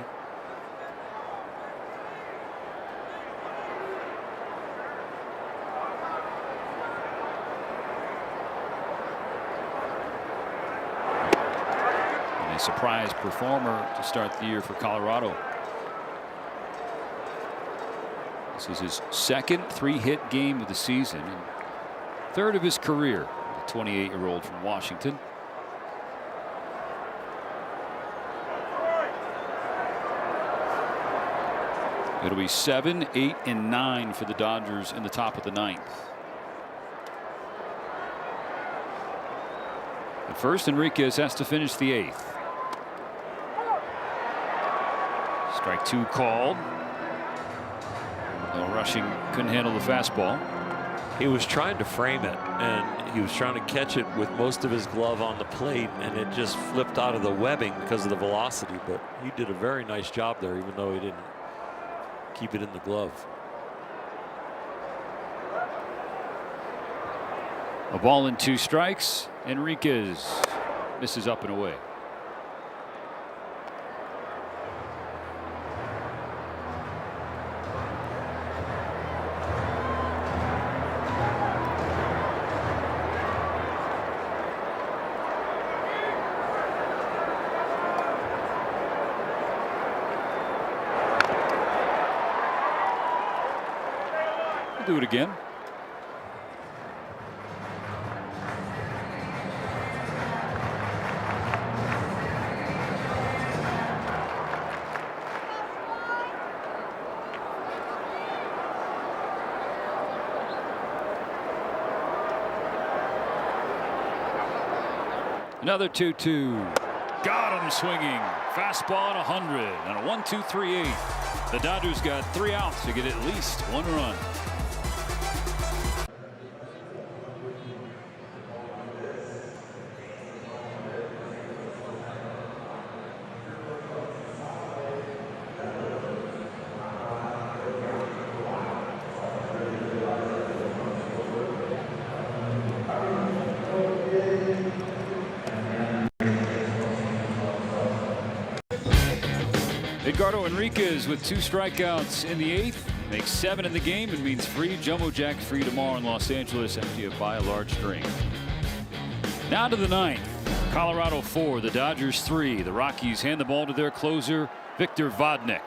Surprise performer to start the year for Colorado. This is his second 3-hit game of the season and 3rd of his career. The 28-year-old from Washington. It'll be 7, 8, and 9 for the Dodgers in the top of the 9th. But first, Enriquez has to finish the 8th. Strike 2 called. No rushing, couldn't handle the fastball. He was trying to frame it, and he was trying to catch it with most of his glove on the plate, and it just flipped out of the webbing because of the velocity. But he did a very nice job there, even though he didn't keep it in the glove. A ball and 2 strikes. Enriquez misses up and away. Do it again. Another 2-2. Got him swinging. Fastball at 100 and a 1-2-3-8. The Dodgers got 3 outs to get at least 1 run. Edgardo Enriquez with 2 strikeouts in the 8th. Makes 7 in the game and means free. Jumbo Jack free tomorrow in Los Angeles after you buy a large string. Now to the 9th. Colorado 4, the Dodgers 3. The Rockies hand the ball to their closer, Victor Vodnik.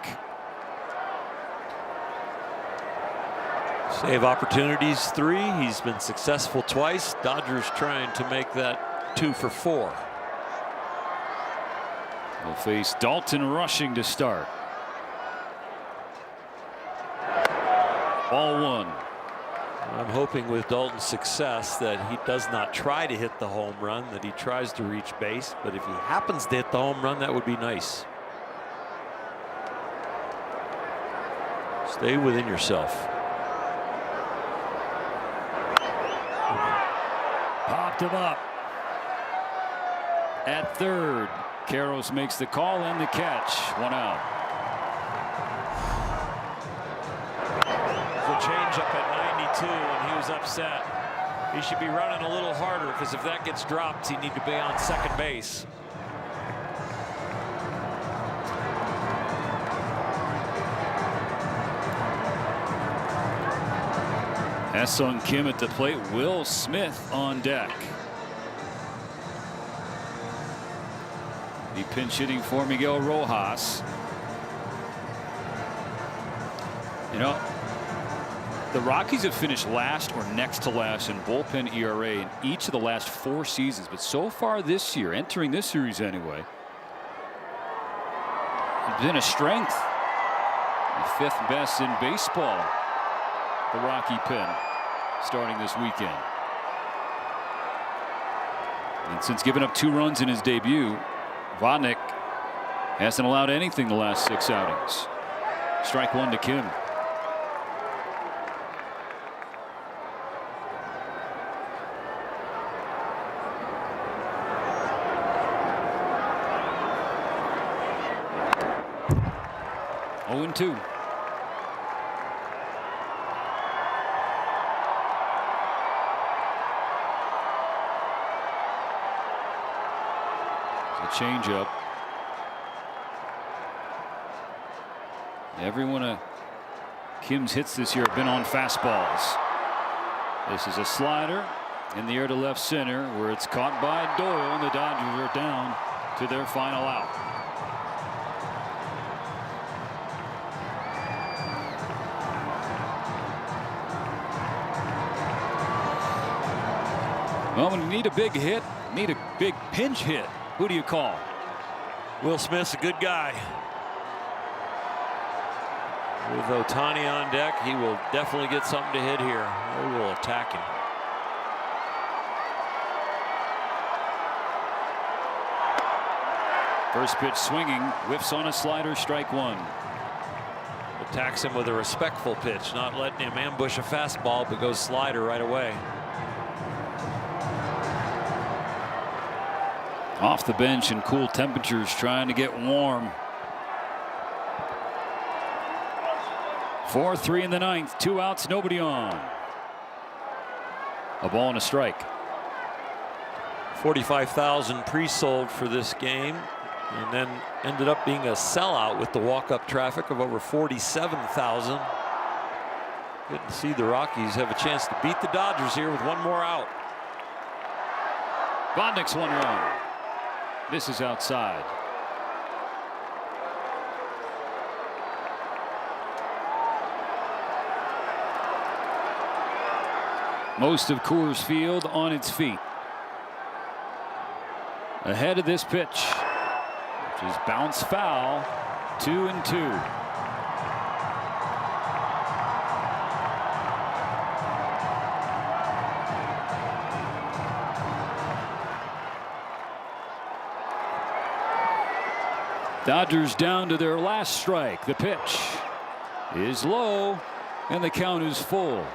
Save opportunities 3. He's been successful twice. Dodgers trying to make that 2 for 4. We'll face Dalton rushing to start. Ball 1. I'm hoping with Dalton's success that he does not try to hit the home run, that he tries to reach base. But if he happens to hit the home run, that would be nice. Stay within yourself. Popped him up. At 3rd. Karros makes the call and the catch. 1 out. The changeup at 92, and he was upset. He should be running a little harder, because if that gets dropped, he need to be on second base. Ha-Seong Kim at the plate. Will Smith on deck. The pinch hitting for Miguel Rojas. You know, the Rockies have finished last or next to last in bullpen ERA in each of the last 4 seasons. But so far this year, entering this series anyway, it's been a strength. The 5th best in baseball. The Rocky pen starting this weekend. And since giving up 2 runs in his debut, Vodnik hasn't allowed anything the last 6 outings. Strike 1 to Kim. Oh, 2. Changeup. Every one of Kim's hits this year have been on fastballs. This is a slider in the air to left center, where it's caught by Doyle, and the Dodgers are down to their final out. Well, when you need a big hit, need a big pinch hit, who do you call? Will Smith's a good guy. With Ohtani on deck, he will definitely get something to hit here. They will attack him. First pitch swinging, whiffs on a slider, strike 1. Attacks him with a respectful pitch, not letting him ambush a fastball, but goes slider right away. Off the bench in cool temperatures, trying to get warm. 4-3 in the 9th, 2 outs, nobody on. A ball and a strike. 45,000 pre-sold for this game, and then ended up being a sellout with the walk-up traffic of over 47,000. Good to see the Rockies have a chance to beat the Dodgers here with 1 more out. Vodnik's 1 run. This is outside. Most of Coors Field on its feet. Ahead of this pitch, which is bounce foul, 2-2. Dodgers down to their last strike. The pitch is low, and the count is full.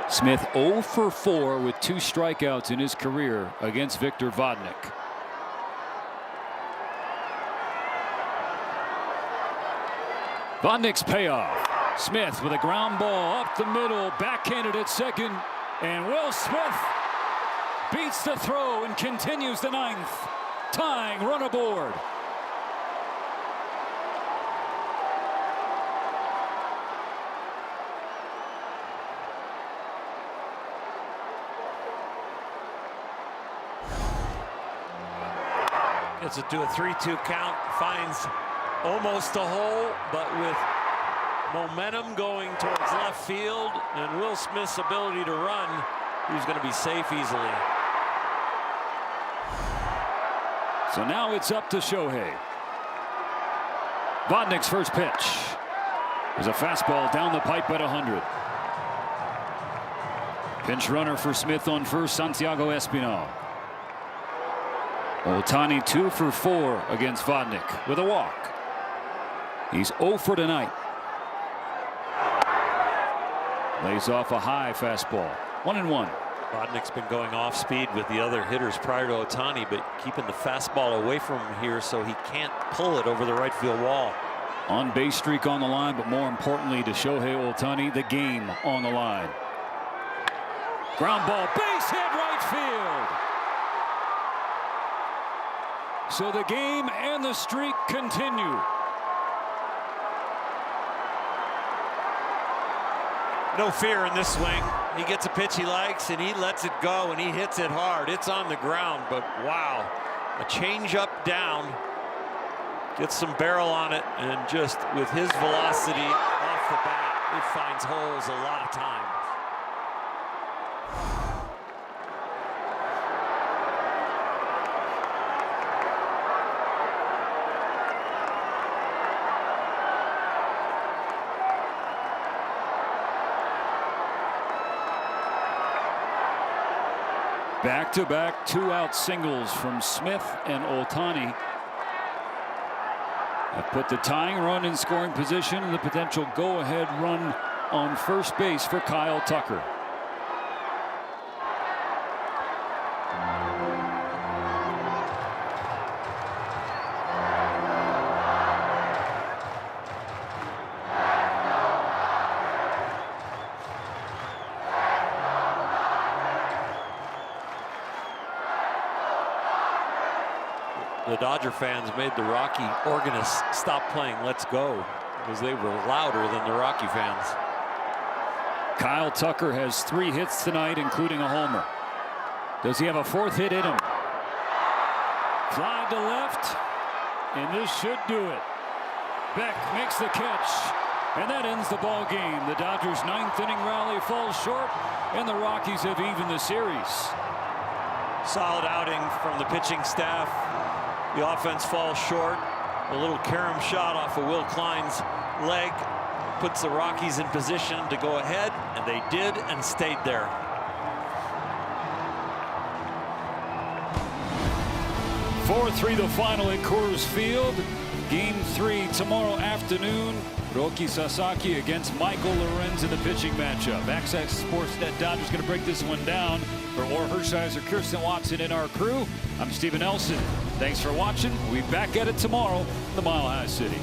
Smith 0 for 4 with 2 strikeouts in his career against Victor Vodnik. Vodnik's payoff. Smith with a ground ball up the middle, backhanded at second, and Will Smith beats the throw and continues the 9th, tying run aboard. Gets it to a 3-2 count, finds almost a hole, but with momentum going towards left field and Will Smith's ability to run, he's going to be safe easily. So now it's up to Shohei. Vodnik's first pitch is a fastball down the pipe at 100. Pinch runner for Smith on first, Santiago Espinal. Ohtani 2 for 4 against Vodnik with a walk. He's 0 for tonight. Lays off a high fastball. 1-1. Vodnik's been going off speed with the other hitters prior to Ohtani, but keeping the fastball away from him here so he can't pull it over the right field wall. On base streak on the line, but more importantly to Shohei Ohtani, the game on the line. Ground ball, base hit, right field. So the game and the streak continue. No fear in this swing. He gets a pitch he likes and he lets it go and he hits it hard. It's on the ground, but wow. A change up down. Gets some barrel on it, and just with his velocity off the bat, it finds holes a lot of times. Back-to-back two-out singles from Smith and Ohtani have put the tying run in scoring position and the potential go-ahead run on first base for Kyle Tucker. The Dodger fans made the Rocky organists stop playing Let's Go because they were louder than the Rocky fans. Kyle Tucker has 3 hits tonight, including a homer. Does he have a 4th hit in him? Fly to left, and this should do it. Beck makes the catch, and that ends the ball game. The Dodgers' 9th inning rally falls short, and the Rockies have evened the series. Solid outing from the pitching staff. The offense falls short. A little carom shot off of Will Klein's leg puts the Rockies in position to go ahead, and they did and stayed there. Four-3 the final at Coors Field. Game 3 tomorrow afternoon. Roki Sasaki against Michael Lorenz in the pitching matchup. Access Sportsnet Dodgers going to break this one down. For Orr Hershiser, Kirsten Watson, and our crew, I'm Steven Nelson. Thanks for watching. We'll be back at it tomorrow in the Mile High City.